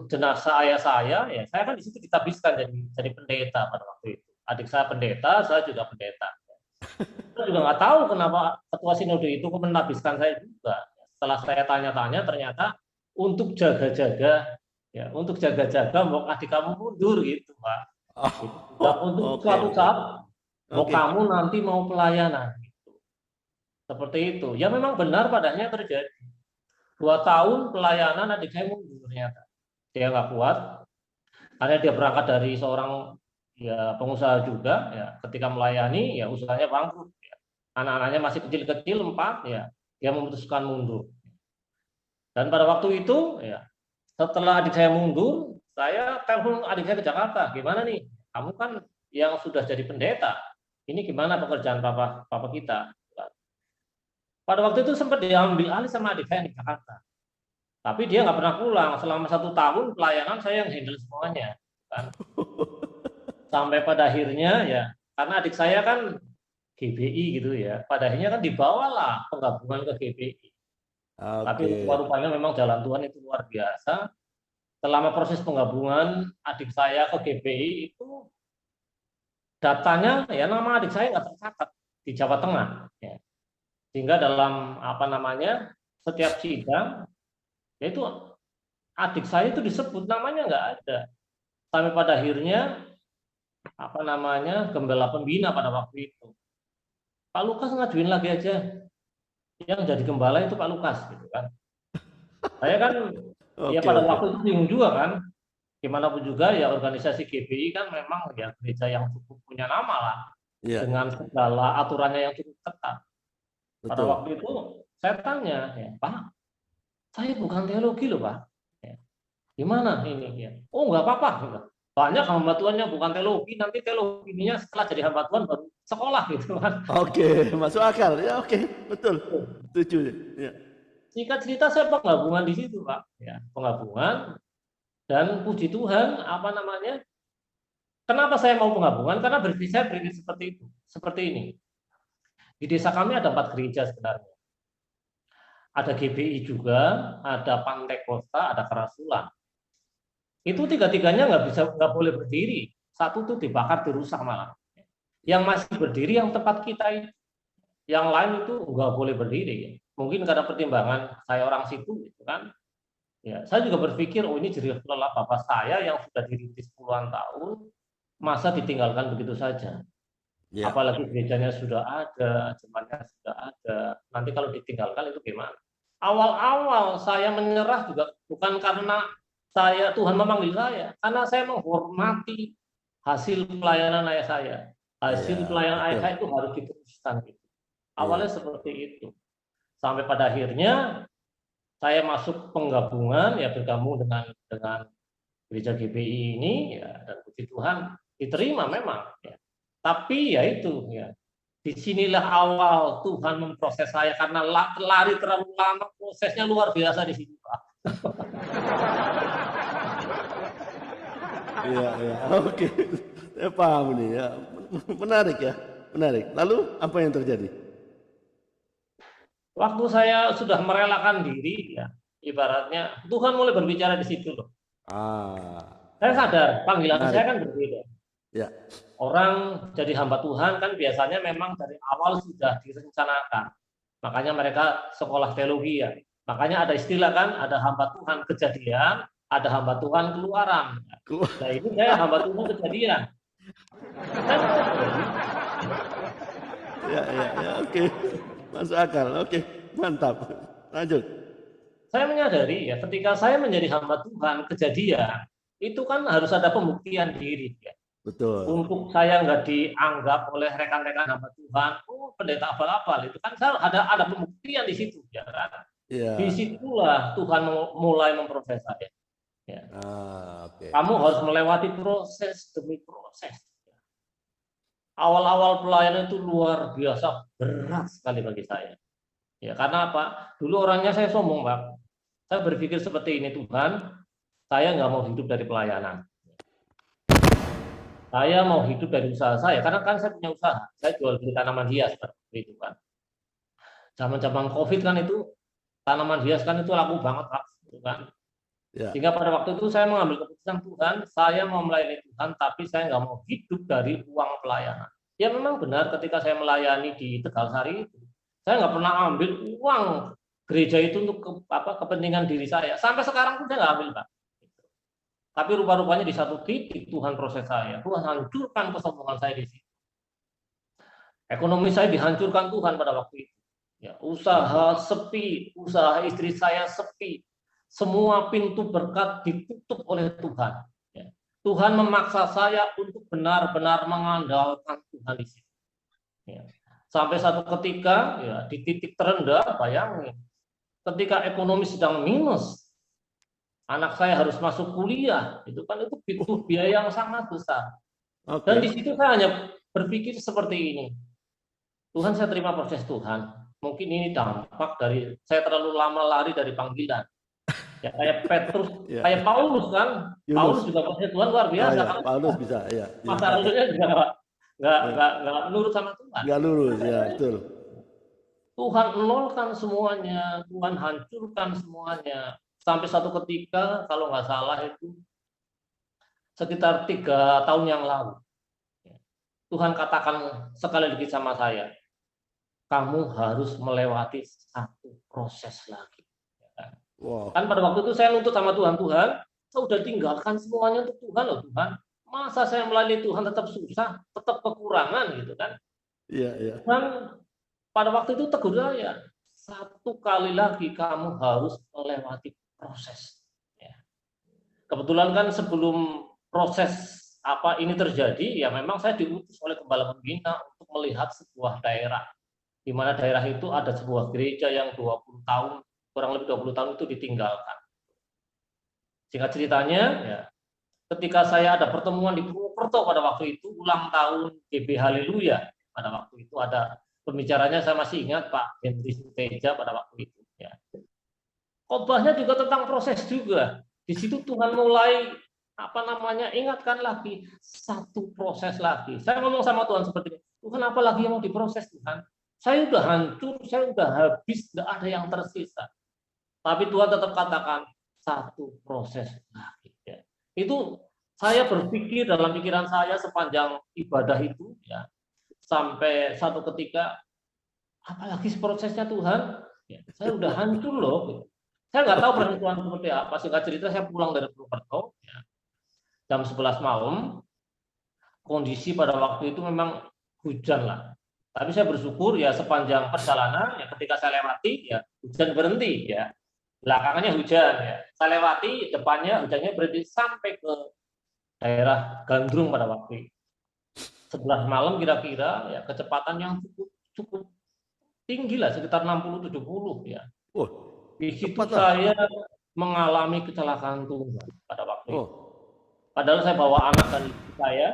jenazah ayah saya ya saya kan di situ ditabiskan jadi pendeta pada waktu itu. Adik saya pendeta, saya juga pendeta. Saya juga nggak tahu kenapa ketua sinode itu menabiskan saya juga. Setelah saya tanya-tanya ternyata untuk jaga-jaga mau adik kamu mundur gitu, Pak. Untuk suatu saat kamu nanti mau pelayanan gitu. Seperti itu. Ya memang benar padanya terjadi. 2 tahun pelayanan adik saya mundur ternyata. Dia nggak kuat. Karena dia berangkat dari seorang ya pengusaha juga ya, ketika melayani ya usahanya bangkrut ya. Anak-anaknya masih kecil-kecil 4 ya, dia memutuskan mundur. Dan pada waktu itu ya setelah adik saya mundur, saya telepon adik saya ke Jakarta, gimana nih? Kamu kan yang sudah jadi pendeta, ini gimana pekerjaan papa kita? Pada waktu itu sempat diambil alih sama adik saya di Jakarta. Tapi dia nggak pernah pulang. Selama 1 tahun pelayanan saya yang handle semuanya. Kan. Sampai pada akhirnya ya, karena adik saya kan GBI gitu ya, pada akhirnya kan dibawalah penggabungan ke GBI. Tapi rupanya memang jalan Tuhan itu luar biasa. selama proses penggabungan adik saya ke GPI itu datanya ya nama adik saya nggak tercatat di Jawa Tengah, ya. Sehingga dalam apa namanya setiap sidang yaitu adik saya itu disebut namanya nggak ada, sampai pada akhirnya apa namanya gembala pembina pada waktu itu Pak Lukas ngajuin lagi aja, yang jadi gembala itu Pak Lukas gitu kan. Saya kan ya Oke, pada oke. waktu itu bingung juga kan, gimana pun juga ya organisasi GPI kan memang ya gereja yang cukup punya nama lah Iya, dengan segala aturannya yang cukup ketat. Pada betul. waktu itu saya tanya, ya Pak, saya bukan teologi loh Pak. Ya, gimana ini? Ya. Oh nggak apa-apa. Gitu. Banyak hamba Tuhannya bukan teologi, nanti teologinya setelah jadi hamba Tuhan baru sekolah gitu kan. Oke, masuk akal. Ya, oke, betul. Setuju. Ya. Singkat cerita saya penggabungan di situ Pak. Ya, penggabungan dan puji Tuhan apa namanya? Kenapa saya mau penggabungan? Karena saya berpikir seperti itu, seperti ini. Di desa kami ada 4 gereja sebenarnya. Ada GBI juga, ada Pantai Kosta, ada Kerasulan. Itu tiga-tiganya nggak boleh berdiri. Satu tuh dibakar, dirusak malah. Yang masih berdiri yang tempat kita itu. Yang lain itu nggak boleh berdiri. Mungkin karena pertimbangan saya orang situ, gitu kan. Ya, saya juga berpikir, oh ini jerih lelah bapak saya yang sudah dirintis puluhan tahun, masa ditinggalkan begitu saja. Ya. Apalagi gerejanya sudah ada, jemaatnya sudah ada. Nanti kalau ditinggalkan itu gimana? Awal-awal saya menyerah juga bukan karena Tuhan memanggil saya, karena saya menghormati hasil pelayanan ayah saya. Hasil Ya, pelayanan ayah betul. saya itu harus diteruskan gitu. Awalnya Ya. seperti itu. Sampai pada akhirnya saya masuk penggabungan ya bergabung dengan gereja GBI ini ya, dan puji Tuhan diterima memang ya. Tapi ya itu ya, disinilah awal Tuhan memproses saya karena lari terlalu lama, prosesnya luar biasa di situ Pak. Iya, iya. Oke. Saya paham nih ya. Menarik ya. Menarik. Lalu apa yang terjadi? Waktu saya sudah merelakan diri ya, ibaratnya Tuhan mulai berbicara di situ loh. Ah, Saya ya. sadar panggilan Menarik. saya kan berbeda. Ya. Orang jadi hamba Tuhan kan biasanya memang dari awal sudah direncanakan. Makanya mereka sekolah teologi ya. Makanya ada istilah kan, ada hamba Tuhan kejadian, ada hamba Tuhan keluaran. Nah ini saya hamba Tuhan kejadian. Saya menyadari, Ya, ya, ya. Oke. Masuk akal. Oke. Mantap. Lanjut. saya menyadari ya ketika saya menjadi hamba Tuhan kejadian, itu kan harus ada pembuktian diri ya. Betul. Untuk saya nggak dianggap oleh rekan-rekan hamba Tuhan, oh pendeta abal-abal itu kan saya ada pembuktian di situ ya kan. Ya. Disitulah Tuhan mulai memproses saya. Ya. Ah, oke. Kamu harus melewati proses demi proses. Awal-awal pelayanan itu luar biasa berat sekali bagi saya. Ya karena apa? Dulu orangnya saya sombong Pak. Saya berpikir seperti ini Tuhan, saya nggak mau hidup dari pelayanan. Saya mau hidup dari usaha saya, karena kan saya punya usaha. Saya jual beli tanaman hias, seperti itu kan. Zaman-zaman COVID kan itu tanaman hias kan itu laku banget, Pak. Gitu kan. Ya. Sehingga pada waktu itu saya mengambil keputusan Tuhan, saya mau melayani Tuhan, tapi saya nggak mau hidup dari uang pelayanan. Ya memang benar ketika saya melayani di Tegalsari itu, saya nggak pernah ambil uang gereja itu untuk kepentingan diri saya. Sampai sekarang pun saya nggak ambil, Pak. Tapi rupa-rupanya di satu titik Tuhan proses saya. Tuhan hancurkan kesombongan saya di situ. Ekonomi saya dihancurkan Tuhan pada waktu itu. Ya, usaha sepi, usaha istri saya sepi. Semua pintu berkat ditutup oleh Tuhan. Ya. Tuhan memaksa saya untuk benar-benar mengandalkan Tuhan di situ. Ya. Sampai satu ketika ya di titik terendah, bayangin, ketika ekonomi sedang minus, anak saya harus masuk kuliah, itu kan itu butuh biaya yang sangat besar. Dan di Oke. situ saya hanya berpikir seperti ini, Tuhan saya terima proses Tuhan. Mungkin ini dampak dari saya terlalu lama lari dari panggilan. Ya kayak Petrus, Ya. kayak Paulus kan. Paulus Yunus. juga proses Tuhan luar Oh biasa ya, kan. Paulus bisa. Ya. Ya. Masa lalunya juga nggak menurut sama Tuhan. Nggak lurus. Ya, betul. Tuhan nolkan semuanya, Tuhan hancurkan semuanya. sampai satu ketika kalau nggak salah itu sekitar 3 tahun yang lalu, Tuhan katakan sekali lagi sama saya, kamu harus melewati satu proses lagi. Wow. Kan pada waktu itu saya nuntut sama Tuhan, Tuhan, saya udah tinggalkan semuanya untuk Tuhan loh Tuhan. Masa saya melayani Tuhan tetap susah, tetap kekurangan gitu kan. Iya, iya. Tuhan pada waktu itu tegur saya, satu kali lagi kamu harus melewati proses. Ya. Kebetulan kan sebelum proses ini terjadi, ya memang saya diutus oleh Gembala Pembina untuk melihat sebuah daerah, di mana daerah itu ada sebuah gereja yang 20 tahun, kurang lebih 20 tahun itu ditinggalkan. Singkat ceritanya, ya, ketika saya ada pertemuan di Purwokerto pada waktu itu, ulang tahun GB Haleluya, pada waktu itu ada pembicaranya, saya masih ingat Pak Henry Suteja pada waktu itu. Ya. Khotbahnya juga tentang proses juga. Di situ Tuhan mulai ingatkan lagi satu proses lagi. Saya ngomong sama Tuhan seperti ini, Tuhan apa lagi yang mau diproses Tuhan? Saya udah hancur, saya udah habis, nggak ada yang tersisa. Tapi Tuhan tetap katakan satu proses lagi. Ya. Itu saya berpikir dalam pikiran saya sepanjang ibadah itu, ya, sampai satu ketika, apalagi prosesnya Tuhan, ya, saya udah hancur loh. Saya nggak tahu proses Tuhan seperti apa. Singkat cerita saya pulang dari Purwokerto, ya, jam 11 malam, kondisi pada waktu itu memang hujan lah. Tapi saya bersyukur ya sepanjang perjalanan, ya ketika saya lewati, ya hujan berhenti, ya. Belakangannya hujan, ya. Saya lewati, depannya hujannya berhenti sampai ke daerah Gandrung pada waktu itu. 11 malam kira-kira, ya kecepatan yang cukup tinggi lah, sekitar 60-70 ya. Di situ saya mengalami kecelakaan tunggal pada waktu itu. Padahal saya bawa anak dan istri saya,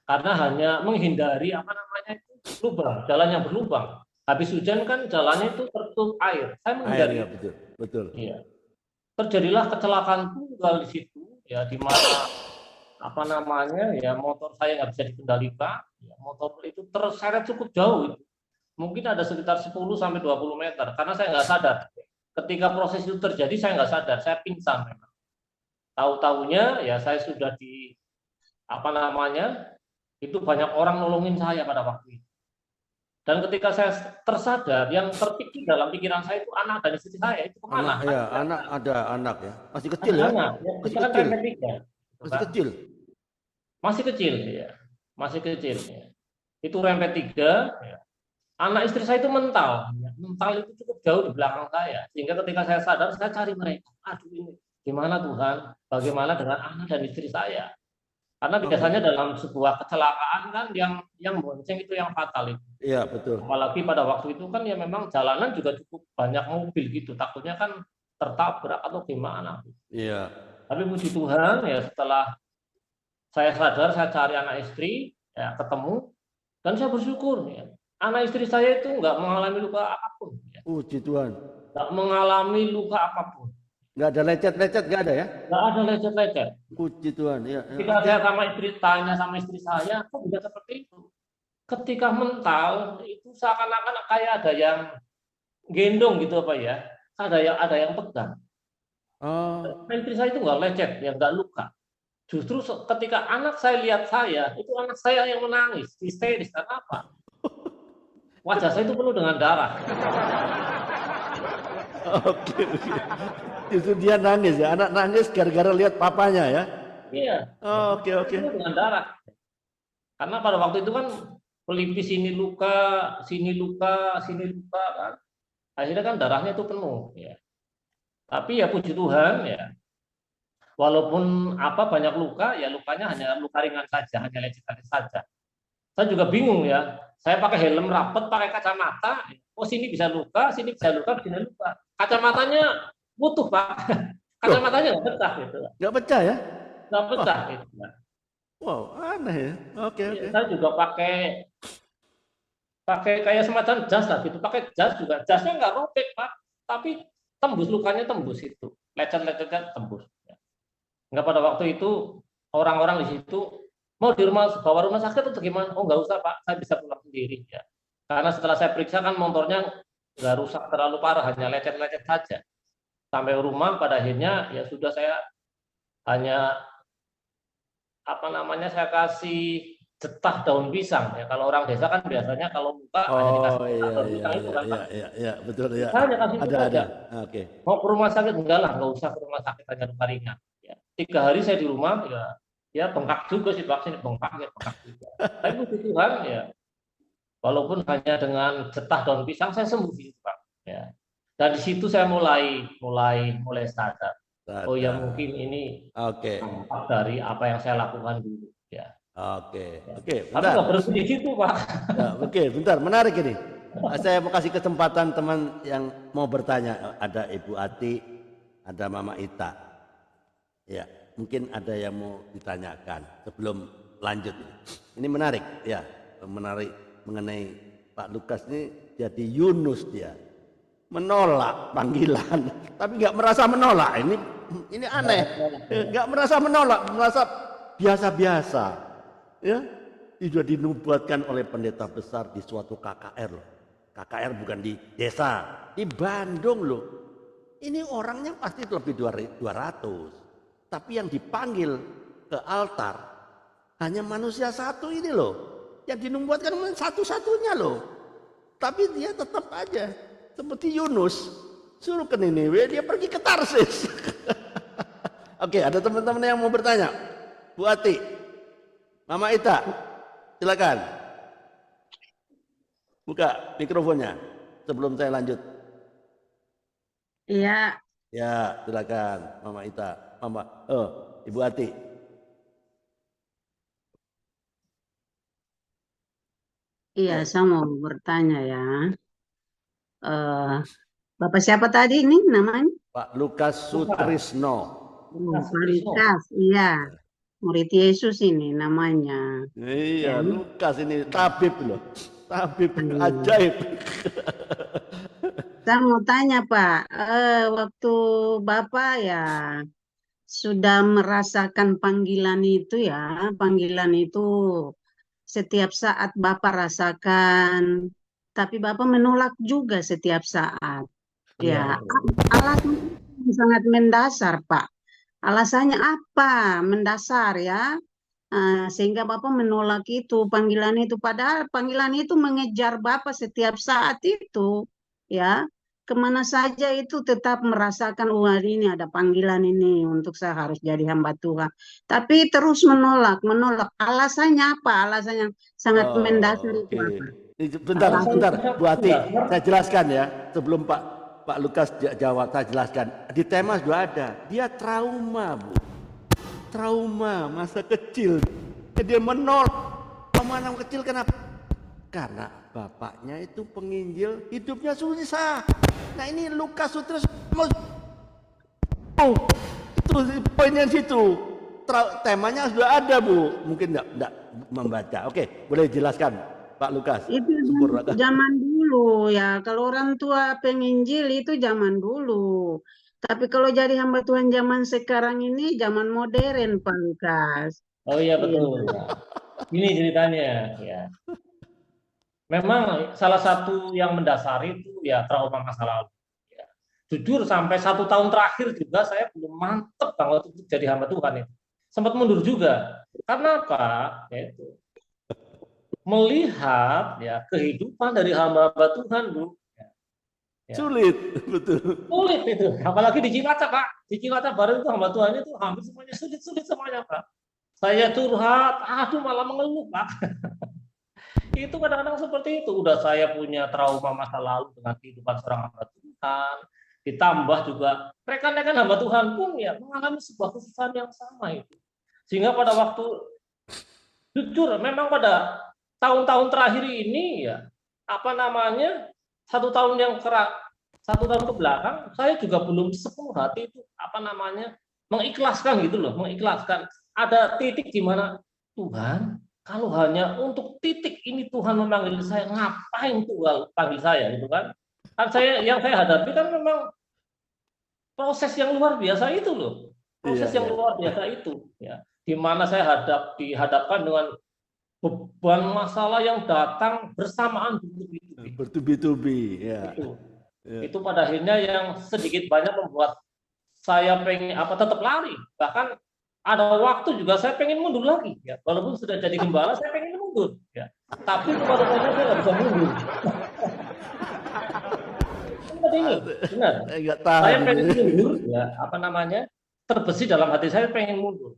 karena hanya menghindari lubang, jalan yang berlubang. Habis hujan kan jalannya itu tertutup air. Saya menghindari. Ya, betul. Iya. Terjadilah kecelakaan tunggal di situ, ya, di mana ya motor saya nggak bisa dikendalikan, ya, motor itu terseret cukup jauh, mungkin ada sekitar 10-20 meter, karena saya nggak sadar. Ketika proses itu terjadi saya nggak sadar, saya pingsan memang. Tahu-taunya ya saya sudah di itu banyak orang nolongin saya pada waktu itu. Dan ketika saya tersadar, yang terpikir dalam pikiran saya itu anak dan istri saya itu kemana? Anak, ya, ada anak ya, masih kecil ya? Masih kecil. Masih kecil. Masih kecil, ya. Masih kecil. Ya. Itu rempet 3. Ya. Anak istri saya itu mental. Ya. Mental itu cukup jauh di belakang saya. Sehingga ketika saya sadar, saya cari mereka. Aduh ini, gimana Tuhan? Bagaimana dengan anak dan istri saya? Karena biasanya dalam sebuah kecelakaan kan yang bonceng itu yang fatal itu. Iya, betul. Apalagi pada waktu itu kan ya memang jalanan juga cukup banyak mobil gitu. Takutnya kan tertabrak atau gimana. Iya. Tapi puji Tuhan ya setelah saya sadar, saya cari anak istri, ya ketemu, dan saya bersyukur ya. Anak istri saya itu nggak mengalami luka apapun. Ya. Puji Tuhan. Nggak mengalami luka apapun. Nggak ada lecet-lecet, nggak ada ya? Nggak ada lecet-lecet. Puji Tuhan. Ya. Ketika saya tanya sama istri saya, kok bisa seperti itu? Ketika mental itu seakan-akan kayak ada yang gendong gitu apa ya? Ada yang pegang. Istri saya itu nggak lecet, ya nggak luka. Justru ketika anak saya lihat saya, itu anak saya yang menangis, histeris. Karena apa? Wajah saya itu penuh dengan darah. Oke. Justru dia nangis ya, anak nangis gara-gara lihat papanya ya? Iya. Oke. Penuh dengan darah. Karena pada waktu itu kan pelipis sini luka kan. Akhirnya kan darahnya itu penuh. Ya. Tapi ya puji Tuhan ya. Walaupun banyak luka, ya lukanya hanya luka ringan saja, hanya lecet-lecet saja. Saya juga bingung ya. Saya pakai helm rapet, pakai kacamata. Oh sini bisa luka, sini luka. Kacamatanya butuh Pak. Kacamatanya nggak pecah gitu. Nggak pecah ya? Nggak pecah gitu. Wow, aneh ya. Oke. Saya juga pakai kayak semacam jas lah gitu. Pakai jas juga. Jasnya nggak robek Pak, tapi tembus, lukanya tembus itu. Lecet-lecetnya tembus. Nggak, pada waktu itu orang-orang di situ mau bawa rumah sakit atau gimana? Oh nggak usah Pak, saya bisa pulang sendiri ya. Karena setelah saya periksa kan motornya nggak rusak terlalu parah, hanya lecet-lecet saja. sampai rumah pada akhirnya ya sudah saya hanya saya kasih getah daun pisang ya. Kalau orang desa kan biasanya kalau luka hanya dikasih Oh getah iya daun iya pisang itu iya kan Pak. iya iya iya betul ya. Saya hanya kasih itu Ada. saja. Oke. Mau ke rumah sakit enggak lah, enggak usah ke rumah sakit hanya luka ringan. Ya. 3 hari saya di rumah ya bengkak juga sih Pak, sini bengkak juga. Tapi puji Tuhan ya, walaupun hanya dengan getah daun pisang saya sembuh sih Pak. Ya. Dan di situ saya mulai sadar. Oh ya mungkin Sadar. ini Oke. dampak dari apa yang saya lakukan dulu. Ya. Oke. Ya. Oke, Tapi bentar. nggak berhenti di situ Pak. Ya, oke, bentar. Menarik ini. Saya mau kasih kesempatan teman yang mau bertanya. Ada Ibu Ati, ada Mama Ita. Ya, mungkin ada yang mau ditanyakan sebelum lanjut. Ini menarik, ya, menarik mengenai Pak Lukas ini jadi Yunus dia menolak panggilan, tapi nggak merasa menolak. Ini aneh, nggak merasa menolak, merasa biasa-biasa. Ya, sudah dinubuatkan oleh pendeta besar di suatu KKR loh. KKR bukan di desa, di Bandung loh. Ini orangnya pasti lebih 200. Tapi yang dipanggil ke altar hanya manusia satu ini loh. Yang dinubuatkan satu-satunya loh. Tapi dia tetap aja seperti Yunus. Suruh ke Niniwe, dia pergi ke Tarsis. Oke, ada teman-teman yang mau bertanya. Bu Ati, Mama Ita, silakan. Buka mikrofonnya sebelum saya lanjut. Iya, Ya, silakan Mama Ita. Ibu Ati. iya, saya mau bertanya ya. Eh, Bapak siapa tadi ini namanya? Pak Lukas Lukas, Sutrisno. Lukas Pak Sutrisno. Lukas, iya. Murid Yesus ini namanya. Iya, Ya. Lukas ini tabib loh. Tabib Hmm. ajaib. Saya mau tanya Pak, waktu Bapak ya sudah merasakan panggilan itu ya, panggilan itu setiap saat Bapak rasakan, tapi Bapak menolak juga setiap saat. Iya. Ya, alasan sangat mendasar, Pak. Alasannya apa? Mendasar ya. Sehingga Bapak menolak itu, panggilan itu. Padahal panggilan itu mengejar Bapak setiap saat itu. Ya, kemana saja itu tetap merasakan, wah ini ada panggilan ini untuk saya harus jadi hamba Tuhan. Tapi terus menolak, menolak. Alasannya apa? Alasan yang sangat mendasar itu Oke. apa? Bentar, Alasannya Bu Ati, mendasar. saya jelaskan ya. Sebelum Pak Lukas jawab, saya jelaskan. Di tema juga ada. Dia trauma, Bu. Trauma masa kecil. Dia menolak. Trauma anak kecil kenapa? Karena bapaknya itu penginjil, hidupnya susah. Nah ini Lukas Sutrisno. Oh, itu poinnya situ. Temanya sudah ada, Bu. Mungkin enggak membaca. Oke, boleh jelaskan, Pak Lukas. Itu zaman dulu ya, kalau orang tua penginjil itu zaman dulu. Tapi kalau jadi hamba Tuhan zaman sekarang ini zaman modern, Pak Lukas. Oh iya Iya. betul. Ini ceritanya ya. Memang salah satu yang mendasari itu ya trauma masa lalu. Ya. Jujur sampai 1 tahun terakhir juga saya belum mantep banget untuk jadi hamba Tuhan itu. Sempat mundur juga. Karena apa? Ya itu. Melihat ya kehidupan dari hamba-hamba Tuhan, Bu. Ya. Sulit, betul. Sulit itu. Apalagi di Cilacap, Pak. Di Cilacap baru itu hamba Tuhan itu hampir semuanya sulit-sulit semuanya, Pak. Saya curhat, aduh malah mengeluh, Pak. Itu kadang-kadang seperti itu. Udah saya punya trauma masa lalu dengan kehidupan seorang hamba Tuhan. Ditambah juga rekan-rekan hamba Tuhan pun ya mengalami sebuah kesusahan yang sama itu. Sehingga pada waktu jujur memang pada tahun-tahun terakhir ini ya 1 tahun ke belakang saya juga belum sepenuh hati itu mengikhlaskan gitu loh, mengikhlaskan. Ada titik di mana Tuhan, kalau hanya untuk titik ini Tuhan memanggil saya, ngapain Tuhan panggil saya gitu kan? Kan yang saya hadapi kan memang proses yang luar biasa itu loh. Proses yang luar biasa itu ya. Di mana saya dihadapkan dengan beban masalah yang datang bersamaan bertubi-tubi. Bertubi-tubi, ya. Itu. Itu pada akhirnya yang sedikit banyak membuat saya pengen tetap lari. Bahkan ada waktu juga saya pengen mundur lagi ya. Walaupun sudah jadi gembala saya pengen mundur ya. Tapi rupanya saya nggak bisa mundur. Ini benar. Enggak Saya tahan pengen ini. mundur ya, terbesit dalam hati saya pengen mundur.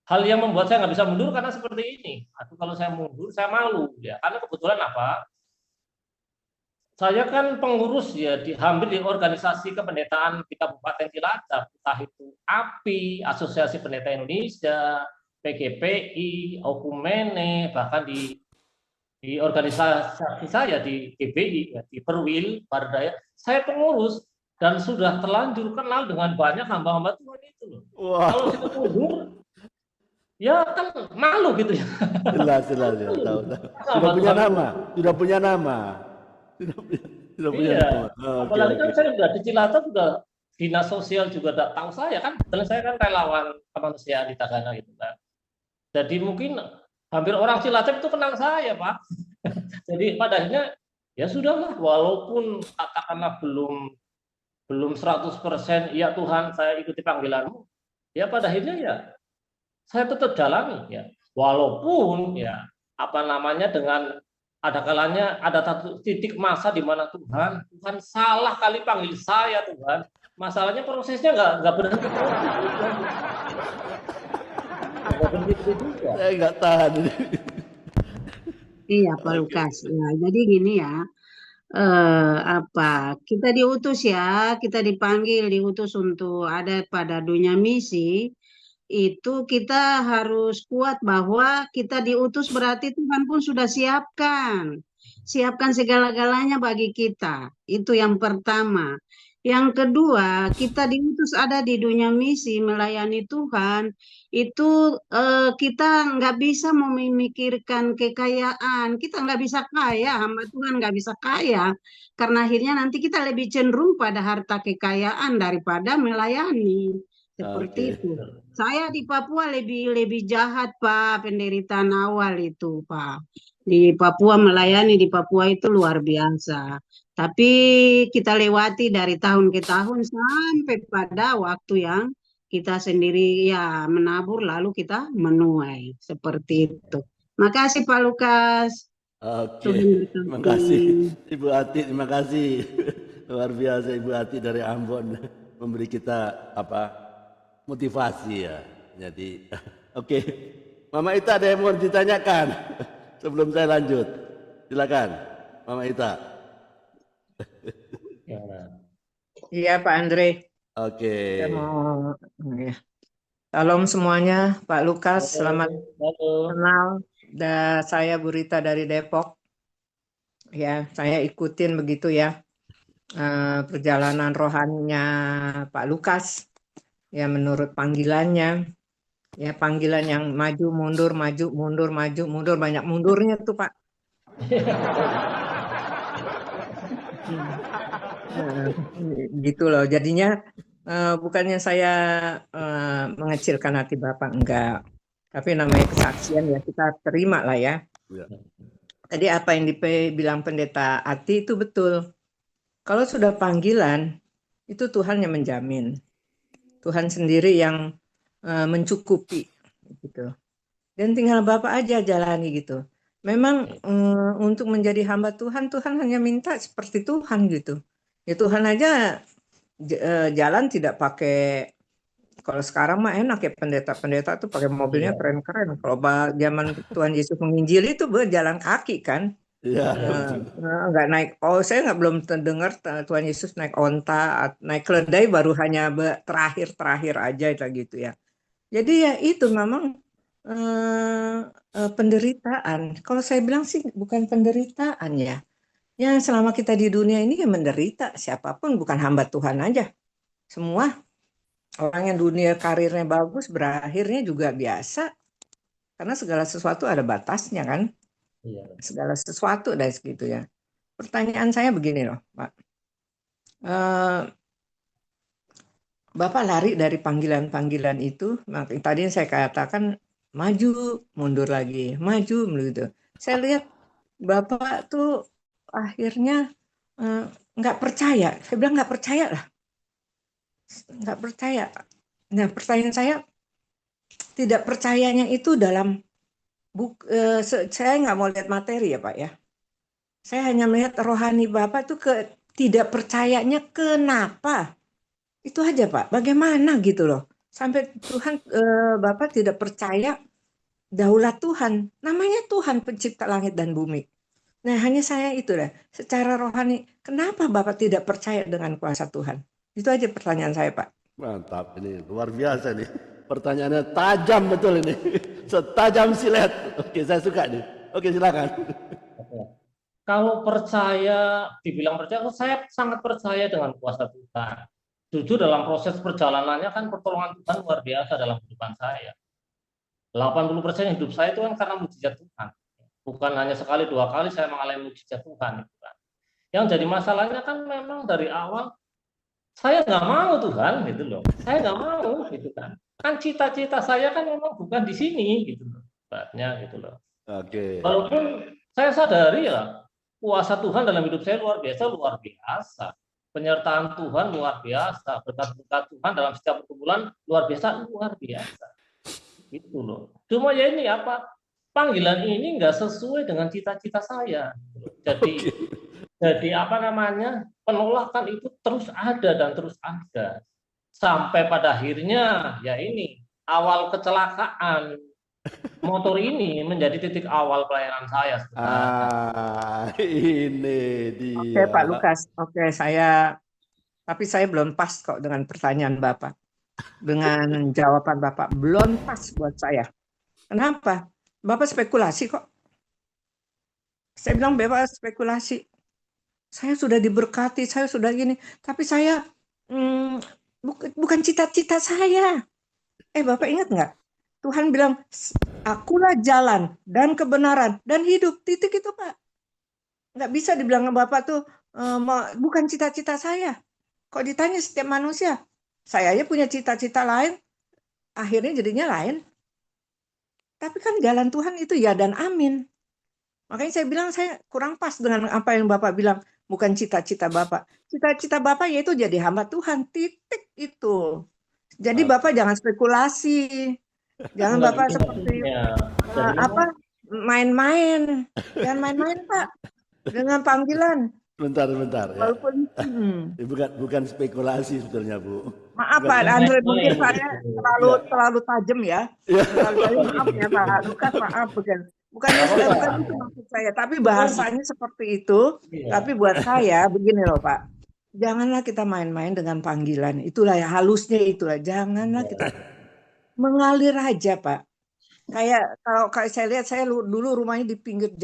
Hal yang membuat saya nggak bisa mundur karena seperti ini. Kalau saya mundur saya malu ya. Karena kebetulan saya kan pengurus ya hampir di organisasi kependetaan di Kabupaten Cilacap, entah itu API, Asosiasi Pendeta Indonesia, PGPI, Okumene, bahkan di organisasi saya di GBI, ya, di Perwil, Bardaya, saya pengurus dan sudah terlanjur kenal dengan banyak hamba-hamba Tuhan itu loh. Wah, Kalau saya mundur, ya kan malu gitu ya. jelas ya, tahu. Sudah punya nama, sudah punya nama. Sudah punya Iya, nama. Oke, apalagi kan oke. saya sudah di Cilacap juga dinas sosial juga udah tahu saya kan, dan saya kan relawan kemanusiaan di Tagana gitu kan. Jadi mungkin hampir orang Cilacap itu kenal saya Pak. Jadi pada akhirnya ya sudahlah, walaupun katakanlah belum 100% ya Tuhan saya ikuti panggilanmu, ya pada akhirnya ya saya tetap jalani ya, walaupun ya dengan ada kalanya ada satu titik masa di mana Tuhan salah kali panggil saya Tuhan. Masalahnya prosesnya nggak berhenti juga. Saya nggak tahan ini. Iya, Pak Lukas. Ya, jadi gini ya, kita diutus ya, kita diutus untuk ada pada dunia misi. Itu kita harus kuat bahwa kita diutus berarti Tuhan pun sudah siapkan segala-galanya bagi kita. Itu yang pertama. Yang kedua, kita diutus ada di dunia misi melayani Tuhan. Itu kita nggak bisa memikirkan kekayaan. Kita nggak bisa kaya, hamba Tuhan nggak bisa kaya. Karena akhirnya nanti kita lebih cenderung pada harta kekayaan daripada melayani. Seperti Oke. itu. Saya di Papua lebih jahat Pak, penderitaan awal itu Pak. Di Papua melayani di Papua itu luar biasa. Tapi kita lewati dari tahun ke tahun sampai pada waktu yang kita sendiri ya menabur lalu kita menuai seperti itu. Makasih Pak Lukas. Oke, Tuhan terima kasih berkati. Ibu Ati, terima kasih. Luar biasa Ibu Ati dari Ambon memberi kita motivasi ya. Jadi oke. Mama Ita ada yang mau ditanyakan sebelum saya lanjut. Silakan Mama Ita. Iya Pak Andre. Oke. Saya mau ya. Salam semuanya, Pak Lukas, selamat kenal. Saya Bu Rita dari Depok. Ya, saya ikutin begitu ya perjalanan rohaninya Pak Lukas. Ya, menurut panggilannya, ya panggilan yang maju mundur, maju mundur, maju mundur, banyak mundurnya tuh Pak. Gitu loh. Jadinya bukannya saya mengecilkan hati Bapak, enggak. Tapi namanya kesaksian ya kita terima lah ya. Tadi apa yang dibilang Pendeta Ati itu betul. Kalau sudah panggilan, itu Tuhan yang menjamin. Tuhan sendiri yang mencukupi gitu. Dan tinggal Bapak aja jalani gitu. Memang untuk menjadi hamba Tuhan, Tuhan hanya minta seperti Tuhan gitu. Ya Tuhan aja jalan tidak pakai, kalau sekarang mah enak ya pendeta-pendeta tuh pakai mobilnya keren-keren. Kalau zaman Tuhan Yesus menginjili itu berjalan kaki kan. Iya. Nggak naik. Saya belum dengar Tuhan Yesus naik onta, naik keledai baru hanya terakhir aja gitu ya. Jadi ya itu memang penderitaan. Kalau saya bilang sih bukan penderitaan ya. Ya selama kita di dunia ini ya menderita. Siapapun bukan hamba Tuhan aja. Semua orang yang dunia karirnya bagus berakhirnya juga biasa. Karena segala sesuatu ada batasnya kan. Segala sesuatu dan segitu ya. Pertanyaan saya begini loh Pak. Bapak lari dari panggilan-panggilan itu. Tadi saya katakan maju, mundur lagi, maju, begitu. Saya lihat Bapak tuh akhirnya nggak percaya. Saya bilang nggak percaya lah, nggak percaya. Nah, pertanyaan saya, tidak percayanya itu dalam saya nggak mau lihat materi ya Pak ya. Saya hanya melihat rohani Bapak itu tidak percayanya kenapa. Itu aja Pak. Bagaimana gitu loh. Sampai Tuhan Bapak tidak percaya daulat Tuhan. Namanya Tuhan pencipta langit dan bumi. Nah, hanya saya itu deh. Secara rohani, kenapa Bapak tidak percaya dengan kuasa Tuhan? Itu aja pertanyaan saya Pak. Mantap, ini luar biasa nih. Pertanyaannya tajam betul ini. Setajam silet. Oke, saya suka nih. Oke, silakan. Kalau percaya, dibilang percaya, saya sangat percaya dengan kuasa Tuhan. Jujur dalam proses perjalanannya kan pertolongan Tuhan luar biasa dalam kehidupan saya. 80% hidup saya itu kan karena mujizat Tuhan. Bukan hanya sekali dua kali saya mengalami mujizat Tuhan. Yang jadi masalahnya kan memang dari awal saya nggak mau Tuhan gitu loh. Saya nggak mau gitu kan. Kan cita-cita saya kan memang bukan di sini gitu loh. Batnya gitu loh. Oke. Walaupun saya sadari ya kuasa Tuhan dalam hidup saya luar biasa. Penyertaan Tuhan luar biasa, berkat-berkat Tuhan dalam setiap pergumulan luar biasa. Gitu loh. Cuma ya ini apa? Panggilan ini nggak sesuai dengan cita-cita saya. Jadi apa namanya? Penolakan itu terus ada dan terus ada. Sampai pada akhirnya ya ini awal kecelakaan motor ini menjadi titik awal pelayanan saya sebenarnya. Ini dia. Oke Pak Lukas, oke tapi saya belum pas kok dengan pertanyaan Bapak. Dengan jawaban Bapak belum pas buat saya. Kenapa? Bapak spekulasi kok. Saya bilang Bapak spekulasi. Saya sudah diberkati, saya sudah gini, tapi saya bukan cita-cita saya. Bapak ingat nggak? Tuhan bilang, akulah jalan dan kebenaran dan hidup. Titik itu Pak. Nggak bisa dibilang Bapak tuh bukan cita-cita saya. Kok ditanya setiap manusia, saya aja punya cita-cita lain, akhirnya jadinya lain. Tapi kan jalan Tuhan itu ya dan amin. Makanya saya bilang saya kurang pas dengan apa yang Bapak bilang. Bukan cita-cita Bapak. Cita-cita Bapak yaitu jadi hamba Tuhan. Titik itu. Jadi Bapak jangan spekulasi. Jangan Bapak seperti main-main. Jangan main-main Pak. Dengan panggilan. Bentar. Ya. Walaupun bukan spekulasi sebetulnya Bu. Maaf Pak Andre, mungkin saya terlalu tajam ya. Maaf ya Pak Lukas, maaf bukan itu maksud saya, tapi bahasanya seperti itu. Tapi buat saya begini loh Pak, janganlah kita main-main dengan panggilan. Itulah ya halusnya itulah. Janganlah kita mengalir aja Pak. Kayak kalau saya lihat, saya dulu rumahnya di pinggir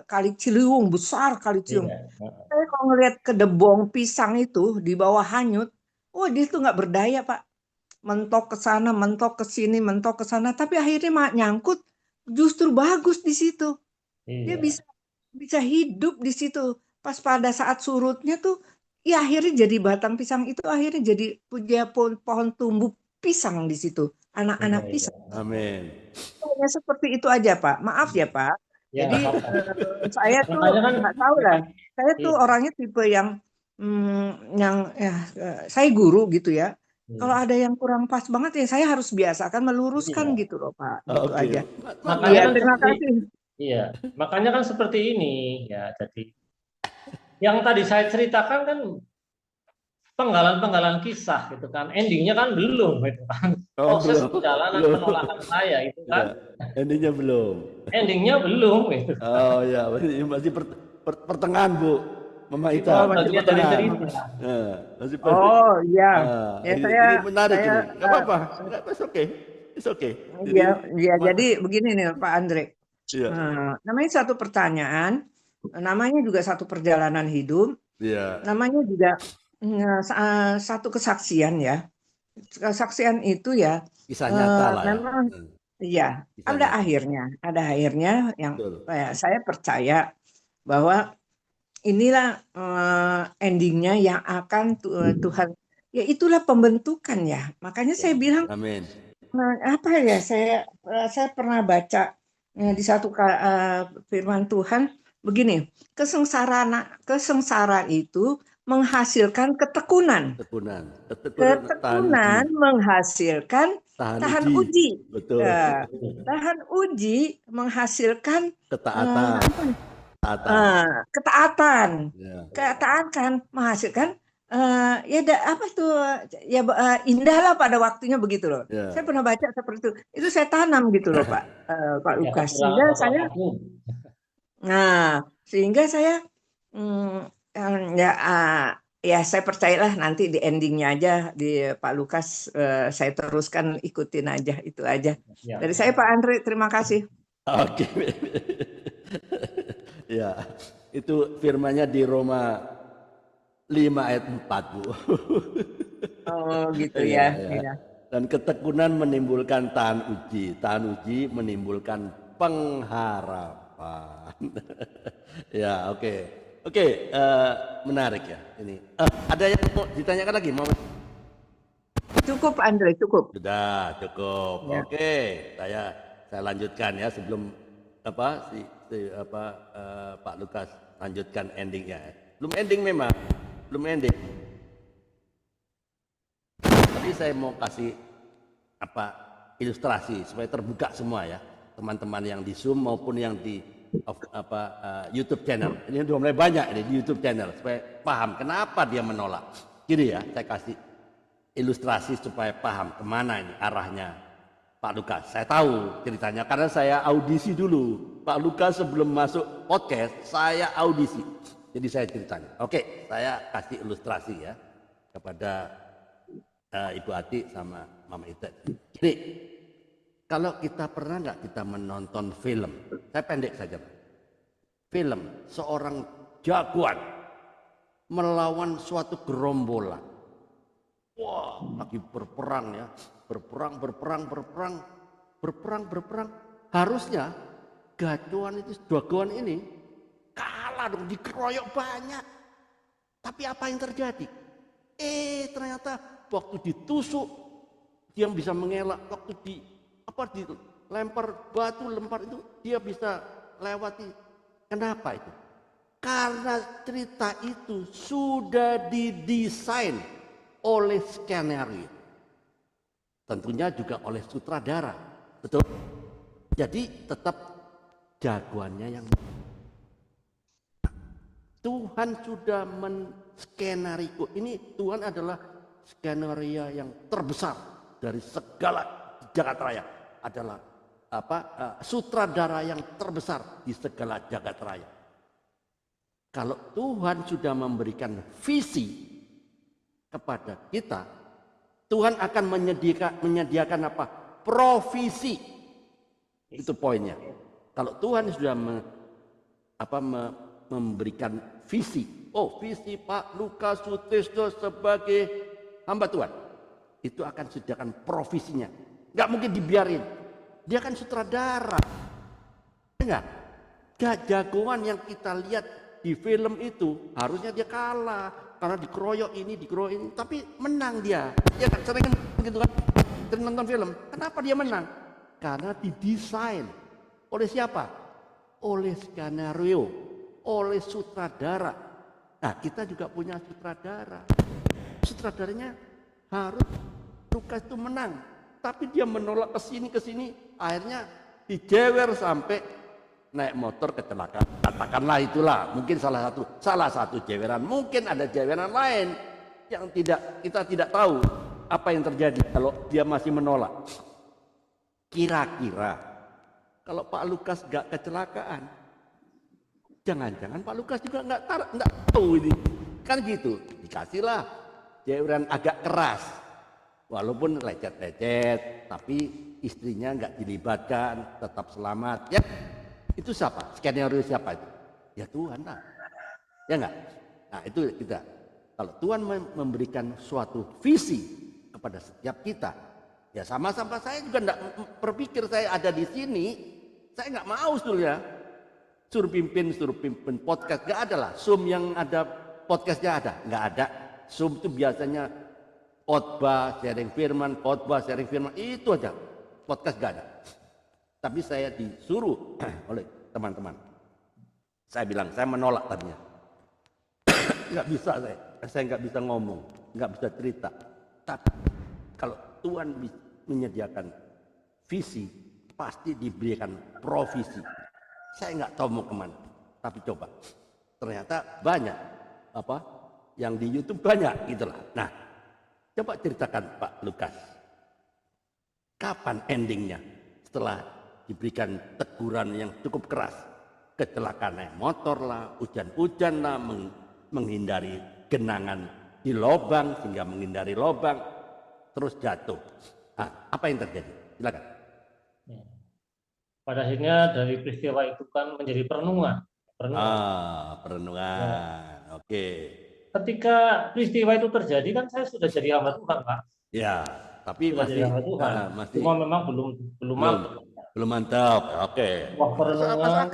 Kali Ciliwung, besar Kali Ciliwung. Saya kalau ngelihat kedebong pisang itu di bawah hanyut, dia tuh nggak berdaya Pak. Mentok ke sana, mentok ke sini, mentok ke sana, tapi akhirnya nyangkut. Justru bagus di situ. Dia bisa hidup di situ. Pas pada saat surutnya tuh, ya akhirnya jadi batang pisang itu akhirnya jadi punya pohon tumbuh pisang di situ. Anak-anak pisang. Amin. Hanya seperti itu aja Pak. Maaf ya Pak. Jadi saya tuh nggak tahu lah. Saya tuh orangnya tipe yang saya guru gitu ya. Kalau ada yang kurang pas banget ya saya harus biasakan meluruskan gitu loh Pak. Gitu aja. Makanya terima kasih. Iya, makanya kan seperti ini ya. Jadi yang tadi saya ceritakan kan penggalan-penggalan kisah gitu kan. Endingnya kan belum gitu kan. Proses perjalanan penolakan saya itu kan. Endingnya belum. Endingnya belum gitu. Oh ya, masih pertengahan Bu. Mama Ita, masih pertengahan. Oh iya. Ya ini menarik ini. Gak apa-apa. It's okay. Iya, jadi begini nih Pak Andre. Namanya satu pertanyaan, namanya juga satu perjalanan hidup, namanya juga satu kesaksian ya. Kesaksian itu ya kisah nyata lah memang iya, ada akhirnya yang saya percaya bahwa inilah endingnya yang akan Tuhan, ya itulah pembentukan ya. Makanya saya bilang, amin. Apa ya, saya pernah baca di satu firman Tuhan, begini, kesengsaraan itu menghasilkan ketekunan. Ketekunan. Ketekunan menghasilkan tahan uji. Betul. Tahan uji menghasilkan Ketaatan. ketaatan. Ya. Ketaatan menghasilkan apa tuh ya indah lah pada waktunya begitu loh. Ya. Saya pernah baca seperti itu. Itu saya tanam gitu loh Pak Lukas. Sehingga saya ya saya percayalah nanti di endingnya aja di Pak Lukas saya teruskan ikutin aja itu aja. Dari saya Pak Andre, terima kasih. Oke. Ya, itu firmannya di Roma 5 ayat 4, Bu. Oh gitu ya. Dan ketekunan menimbulkan tahan uji menimbulkan pengharapan. Ya, oke, menarik ya ini. Ada yang mau ditanyakan lagi? Cukup Andre, cukup. Sudah cukup. Ya. Oke, saya lanjutkan ya sebelum Pak Lukas lanjutkan endingnya. Belum ending. Tapi saya mau kasih ilustrasi supaya terbuka semua ya, teman-teman yang di Zoom maupun yang di YouTube channel. Ini udah mulai banyak ini di YouTube channel supaya paham kenapa dia menolak. Gini ya, saya kasih ilustrasi supaya paham kemana ini arahnya Pak Lukas. Saya tahu ceritanya karena saya audisi dulu. Pak Lukas sebelum masuk podcast saya audisi. Jadi saya ceritanya. Oke, saya kasih ilustrasi ya kepada Ibu Ati sama Mama Ita. Jadi kalau kita pernah nggak kita menonton film? Saya pendek saja. Film seorang jagoan melawan suatu gerombolan. Wah, lagi berperang ya. Berperang. Harusnya jagoan ini kalah dong, dikeroyok banyak. Tapi apa yang terjadi? Ternyata waktu ditusuk dia bisa mengelak, waktu dilempar batu itu dia bisa lewati. Kenapa itu? Karena cerita itu sudah didesain oleh skenario. Tentunya juga oleh sutradara. Betul? Jadi tetap jagoannya yang Tuhan sudah menskenario. Ini Tuhan adalah skenario yang terbesar dari segala jagat raya. Adalah sutradara yang terbesar di segala jagat raya. Kalau Tuhan sudah memberikan visi kepada kita, Tuhan akan menyediakan apa? Provisi. Itu poinnya. Kalau Tuhan sudah memberikan visi, visi Pak Lukas Sutisno sebagai hamba Tuhan, itu akan sediakan provisinya. Nggak mungkin dibiarin. Dia kan sutradara. Enggak. Jagoan yang kita lihat di film itu harusnya dia kalah karena dikeroyok ini, tapi menang dia. Ya kan sering gitu kan. Sering nonton film. Kenapa dia menang? Karena didesain oleh siapa? Oleh skenario, oleh sutradara. Nah, kita juga punya sutradara. Sutradaranya harus Lukas itu menang, tapi dia menolak ke sini, akhirnya dijewer sampai naik motor kecelakaan. Katakanlah itulah, mungkin salah satu jeweran. Mungkin ada jeweran lain yang kita tidak tahu apa yang terjadi kalau dia masih menolak. Kira-kira kalau Pak Lukas gak kecelakaan, jangan-jangan Pak Lukas juga nggak tahu ini. Kan gitu, dikasihlah jeweran agak keras. Walaupun lecet-lecet, tapi istrinya nggak dilibatkan, tetap selamat. Ya, itu siapa? Skenario siapa itu? Ya Tuhan lah. Ya nggak? Nah itu kita. Kalau Tuhan memberikan suatu visi kepada setiap kita, ya sama-sama saya juga nggak berpikir saya ada di sini. Saya nggak mau sebetulnya. Suruh pimpin podcast, nggak ada lah. Zoom yang ada podcastnya ada, nggak ada. Zoom itu biasanya khotbah, sharing firman, itu aja. Podcast nggak ada. Tapi saya disuruh oleh teman-teman. Saya bilang, saya menolak tadinya. Nggak bisa saya nggak bisa ngomong, nggak bisa cerita. Tapi kalau Tuhan menyediakan visi, pasti diberikan provisi. Saya nggak tahu mau kemana, tapi coba. Ternyata banyak yang di YouTube banyak gitulah. Nah, coba ceritakan Pak Lukas, kapan endingnya setelah diberikan teguran yang cukup keras, kecelakaan naik motor lah, hujan-hujan lah, menghindari genangan di lubang sehingga menghindari lubang, terus jatuh. Apa yang terjadi? Silakan. Pada akhirnya dari peristiwa itu kan menjadi perenungan. Perenungan. Ya. Oke. Ketika peristiwa itu terjadi kan saya sudah jadi hamba Tuhan, Pak. Ya, tapi sudah masih jadi hamba Tuhan. masih Cuma memang belum mantap. Belum mantap. Oke. Wah, perenungan.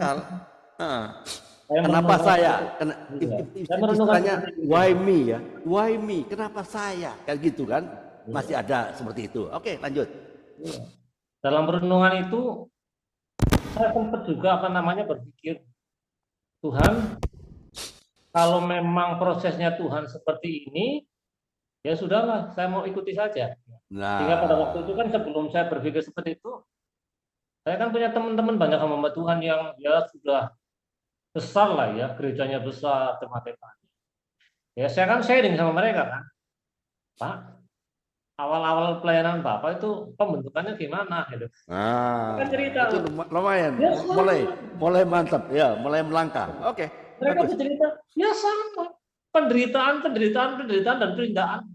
Kenapa saya? Istilahnya why me ya? Why me? Kenapa saya? Kayak gitu kan? Masih ada seperti itu. Oke, lanjut. Dalam perenungan itu saya sempat juga berpikir, Tuhan, kalau memang prosesnya Tuhan seperti ini, ya sudahlah, saya mau ikuti saja. Sehingga pada waktu itu kan sebelum saya berpikir seperti itu, saya kan punya teman-teman banyak hamba Tuhan yang ya sudah besar lah ya, gerejanya besar, tema-temanya. Ya saya kan sharing sama mereka kan, Pak, awal-awal pelayanan Bapak itu pembentukannya gimana gitu. Kan cerita. Itu lumayan, ya, mulai mantap ya, mulai melangkah. Oke. Mereka bercerita, ya sama, penderitaan dan perindaan.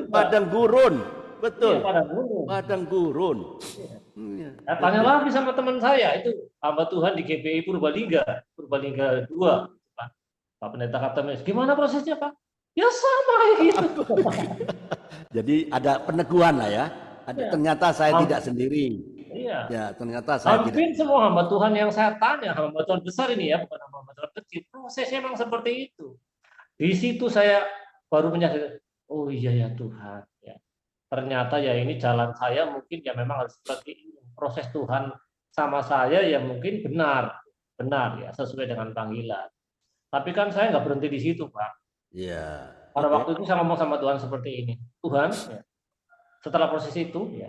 Padang gurun, betul. Iya, padang gurun. Ya, tanya lagi sama teman saya itu hamba Tuhan di GPI Purbalingga 2, Pak Pendeta Katamis. Gimana prosesnya, Pak? Ya sama gitu. Jadi ada peneguhan lah ya. Ternyata saya tidak sendiri. Iya. Ya, ternyata saya hampir semua hamba Tuhan yang saya tanya, hamba Tuhan besar ini ya, bukan hamba Tuhan kecil, prosesnya memang seperti itu. Di situ saya baru menyadari, oh iya ya Tuhan, ya. Ternyata ya ini jalan saya mungkin ya memang harus seperti ini. Proses Tuhan sama saya ya mungkin benar ya sesuai dengan panggilan. Tapi kan saya nggak berhenti di situ, Pak. Iya. Pada waktu itu saya ngomong sama Tuhan seperti ini, Tuhan, ya, setelah proses itu ya.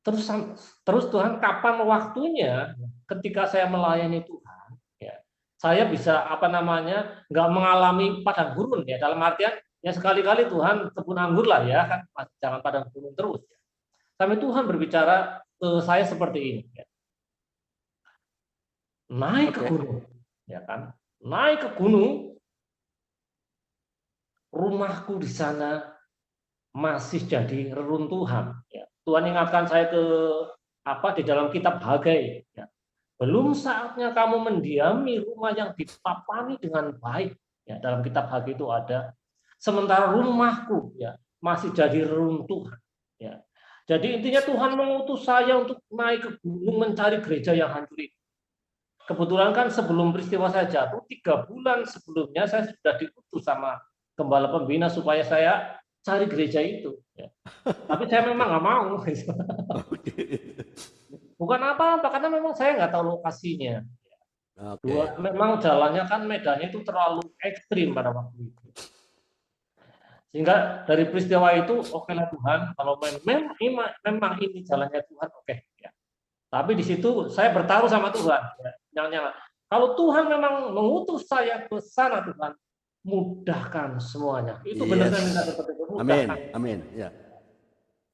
Terus Tuhan kapan waktunya ketika saya melayani Tuhan ya, saya bisa nggak mengalami padang gurun ya, dalam artian ya sekali-kali Tuhan kebun anggur lah ya kan, jangan padang gurun terus ya. Sampai Tuhan berbicara ke saya seperti ini ya. Naik ke gunung ya kan, naik ke gunung, rumahku di sana masih jadi reruntuhan ya. Tuhan ingatkan saya di dalam kitab Hagai ya. Belum saatnya kamu mendiami rumah yang dipapani dengan baik ya, dalam kitab Hagai itu ada, sementara rumahku ya masih jadi reruntuhan ya. Jadi intinya Tuhan mengutus saya untuk naik ke gunung mencari gereja yang hancur itu. Kebetulan kan sebelum peristiwa saya jatuh 3 bulan sebelumnya saya sudah diutus sama gembala pembina supaya saya cari gereja itu. Ya. Tapi saya memang nggak mau. Bukan apa-apa, karena memang saya nggak tahu lokasinya. Memang jalannya kan medannya itu terlalu ekstrim pada waktu itu. Sehingga dari peristiwa itu, okelah Tuhan, kalau memang ini jalannya Tuhan, oke. Ya. Tapi di situ saya bertaruh sama Tuhan. Ya. Kalau Tuhan memang mengutus saya ke sana, Tuhan, mudahkan semuanya. Itu benar saya minta seperti itu. Amin. Ya.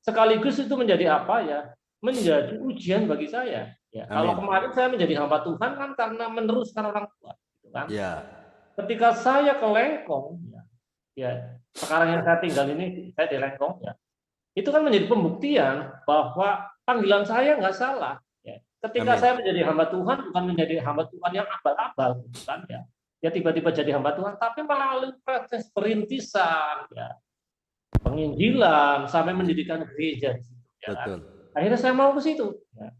Sekaligus itu menjadi apa ya? Menjadi ujian bagi saya. Ya. Kalau kemarin saya menjadi hamba Tuhan kan karena meneruskan orang tua, gitu kan? Ya. Ketika saya ke Lengkong, ya sekarang yang saya tinggal ini saya di Lengkong, ya. Itu kan menjadi pembuktian bahwa panggilan saya nggak salah. Ya. Ketika saya menjadi hamba Tuhan bukan menjadi hamba Tuhan yang abal-abal, kan ya? Ya tiba-tiba jadi hamba Tuhan, tapi melalui proses perintisan, ya, penginjilan sampai mendirikan gereja di situ. Ya, kan? Akhirnya saya mau ke situ. Ya.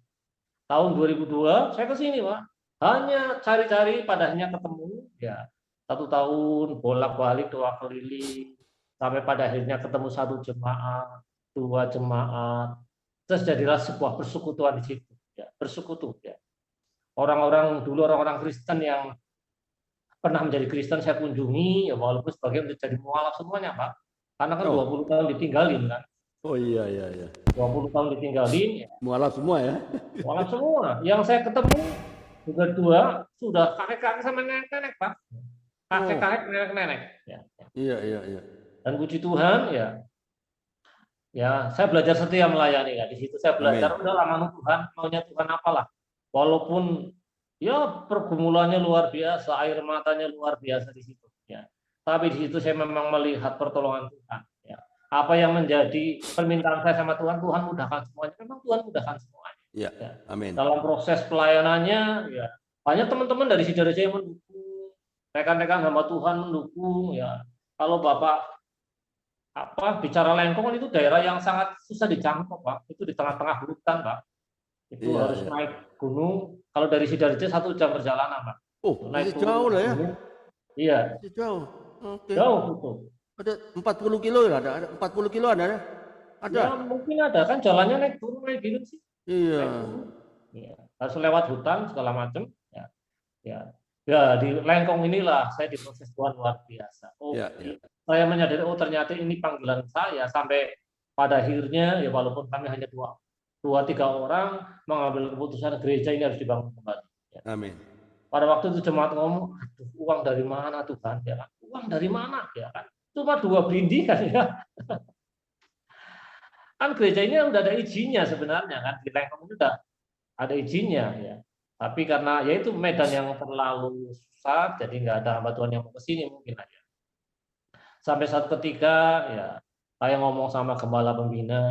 Tahun 2002 saya ke sini, Pak. Hanya cari-cari, pada akhirnya ketemu. Ya, 1 tahun bolak-balik 2 keliling, sampai pada akhirnya ketemu 1 jemaat, 2 jemaat. Terus jadilah sebuah persekutuan di situ. Ya, bersekutu. Ya. orang-orang dulu, orang-orang Kristen yang pernah menjadi Kristen saya kunjungi, ya walaupun sebagian menjadi mualaf semuanya, Pak. Karena kan Oh. 20 tahun ditinggalin kan. Oh iya, iya, iya. 20 tahun ditinggalin, ya, Mualaf semua ya? mualaf semua. Yang saya ketemu juga dua sudah kakek-kakek sama nenek-nenek, Pak. Kakek-kakek, nenek-nenek. Ya. Iya, iya, iya. Dan puji Tuhan, ya saya belajar setia melayani ya. Di situ saya belajar Amin. udah lama Tuhan, maunya Tuhan apalah. Walaupun ya pergumulannya luar biasa, air matanya luar biasa di situ. Ya. Tapi di situ saya memang melihat pertolongan Tuhan. Ya. Apa yang menjadi permintaan saya sama Tuhan, Tuhan mudahkan semuanya. Memang Tuhan mudahkan semuanya. Iya, Ya. amin. Dalam proses pelayanannya, ya banyak teman-teman dari Sidoarjo yang mendukung, rekan-rekan hamba Tuhan mendukung. Ya. Kalau Bapak bicara Lengkong itu daerah yang sangat susah dijangkau, Pak. Itu di tengah-tengah hutan, Pak. Itu Iya, harus iya. naik gunung. Kalau dari Sidoarjo 1 jam perjalanan, Pak. Oh, Naik masih jauh lah ya? gunung. Iya, Masih jauh. Oke. jauh itu. Ada 40 kilo ya? Ada 40 kilo ada ya? Ada. Ya mungkin ada kan jalannya naik turun naik gitu sih. Iya. Naik turun. Iya. Harus lewat hutan segala macam. Ya, ya. Ya di Lengkong inilah saya diproses Tuhan luar biasa. Oh, Iya, iya. saya menyadari ternyata ini panggilan saya sampai pada akhirnya ya walaupun kami hanya dua tiga orang mengambil keputusan gereja ini harus dibangun kembali. Ya. Amin. Pada waktu itu jemaat ngomong, aduh uang dari mana Tuhan? Ya kan? Uang dari mana? Ya kan? Cuma 2 berindik kan ya. Kan gereja ini udah ada izinnya sebenarnya kan di Lengkong itu udah ada izinnya ya. Tapi karena ya itu medan yang terlalu susah, jadi nggak ada hamba Tuhan yang mau ke sini mungkin aja. Sampai saat ketika ya saya ngomong sama gembala pembina,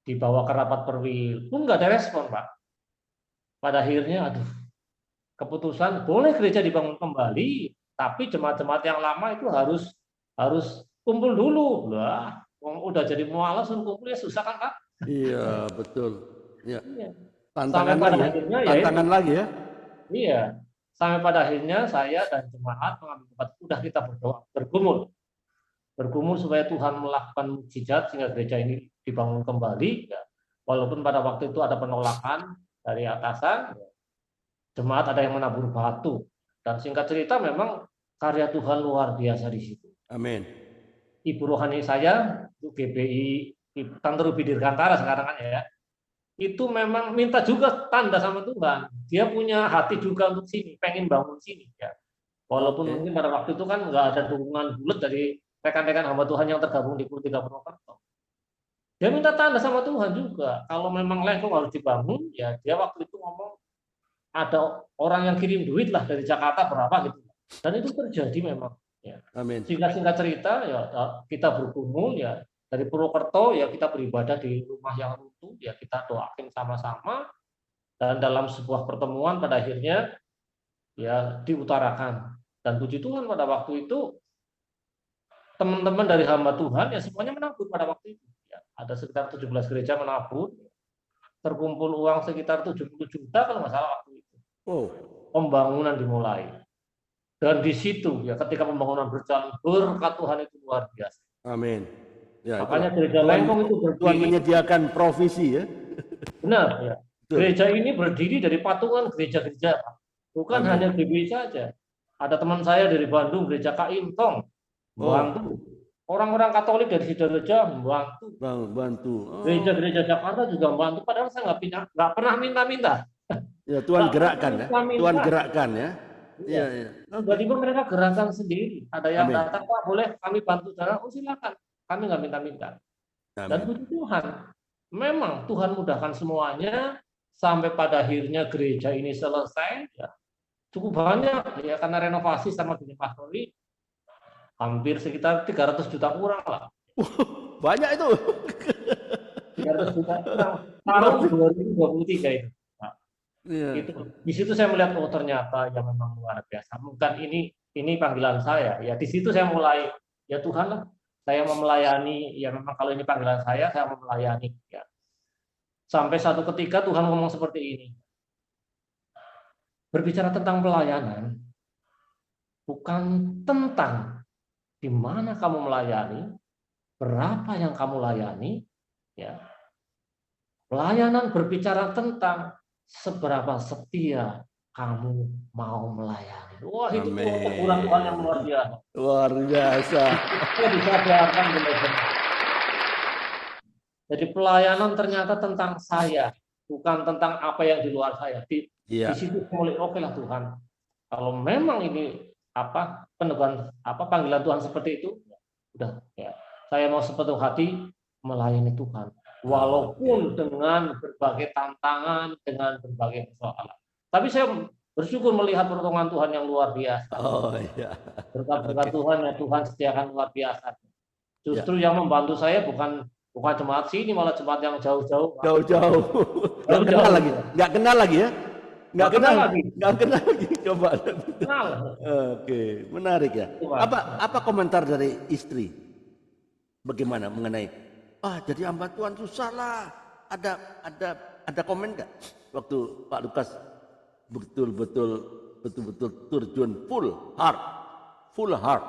dibawa ke rapat perwil, pun nggak ada respon, Pak. Pada akhirnya, aduh, keputusan boleh gereja dibangun kembali, tapi jemaat-jemaat yang lama itu harus kumpul dulu. Lah, udah jadi mualaf suruh kumpul ya susah kan, Pak? Iya, betul. Iya. Iya. Tantangan Sampai pada lagi ya? akhirnya ya Tantangan itu. lagi ya? Iya. Sampai pada akhirnya saya dan jemaat mengambil tempat udah kita berdoa, bergumul supaya Tuhan melakukan mukjizat sehingga gereja ini dibangun kembali. Ya. Walaupun pada waktu itu ada penolakan dari atasan, ya. Jemaat ada yang menabur batu. Dan singkat cerita memang karya Tuhan luar biasa di situ. Amin. Ibu rohani saya, GBI Tante Ruby Dirgantara sekarang kan ya, itu memang minta juga tanda sama Tuhan. Dia punya hati juga untuk sini, pengen bangun sini. Ya. Walaupun mungkin pada waktu itu kan nggak ada dukungan bulat dari rekan-rekan hamba Tuhan yang tergabung di Kultika Purwokerto. Dia minta tanda sama Tuhan juga. Kalau memang Lengkong harus dibangun, ya dia waktu itu ngomong ada orang yang kirim duit lah dari Jakarta berapa gitu. Dan itu terjadi memang. Ya. Amin. Singkat cerita, ya kita bergumul ya dari Purwokerto ya kita beribadah di rumah yang runtuh ya kita doain sama-sama dan dalam sebuah pertemuan pada akhirnya ya diutarakan dan puji Tuhan pada waktu itu teman-teman dari hamba Tuhan ya semuanya menabur pada waktu itu ya, ada sekitar 17 gereja menabur terkumpul uang sekitar 70 juta kalau nggak salah waktu itu pembangunan dimulai dan di situ ya ketika pembangunan berjalan berkat Tuhan itu luar biasa. Amin. Ya, makanya gereja Lengkong itu berdiri. Tuhan menyediakan provisi ya. Benar ya. Gereja ini berdiri dari patungan gereja-gereja, bukan Amin. hanya GBI saja. Ada teman saya dari Bandung, gereja Kaintong, membantu. Orang-orang Katolik dari Sidoarjo membantu. Bantu. Gereja-gereja Jakarta juga membantu. Padahal saya nggak pernah minta-minta. Ya Tuhan gerakkan ya. Tuhan gerakkan ya. Iya, iya. Tiba-tiba mereka gerakan sendiri. Ada yang datang, Pak boleh kami bantu jalan. Oh silakan. Kami nggak minta-minta. Dan puji Tuhan, memang Tuhan mudahkan semuanya sampai pada akhirnya gereja ini selesai. Ya, cukup banyak ya karena renovasi sama Bini Pastori hampir sekitar 300 juta kurang lah. Banyak itu. 300 juta kurang. Tahun 2023 itu. Nah, itu. Di situ saya melihat ternyata ya memang luar biasa. Bukan ini panggilan saya. Ya di situ saya mulai ya Tuhan lah. Saya mau melayani, ya memang kalau ini panggilan saya mau melayani. Ya. Sampai satu ketika Tuhan ngomong seperti ini. Berbicara tentang pelayanan, bukan tentang di mana kamu melayani, berapa yang kamu layani. Ya. Pelayanan berbicara tentang seberapa setia kamu mau melayani. Wah, itu Amin. teguran Tuhan yang luar biasa. Luar biasa. Saya disadarkan benar-benar. Jadi pelayanan ternyata tentang saya, bukan tentang apa yang di luar saya. Di Iya. situ mulai oke lah Tuhan. Kalau memang ini peneguhan panggilan Tuhan seperti itu, udah ya. Saya mau sepenuh hati melayani Tuhan, walaupun dengan berbagai tantangan, dengan berbagai persoalan. Tapi saya bersyukur melihat pertolongan Tuhan yang luar biasa. Oh iya. Berkat-berkat Tuhan ya, Tuhan sediakan luar biasa. Justru yang membantu saya bukan jemaat sini, malah jemaat yang jauh-jauh. Jauh-jauh. Nggak kenal lagi. Nggak kenal lagi ya? Nggak kenal lagi. Nggak kenal lagi. Coba. Kenal. Oke, menarik ya. Apa komentar dari istri? Bagaimana mengenai jadi hamba Tuhan susah lah. Ada komen nggak waktu Pak Lukas betul-betul terjun full heart?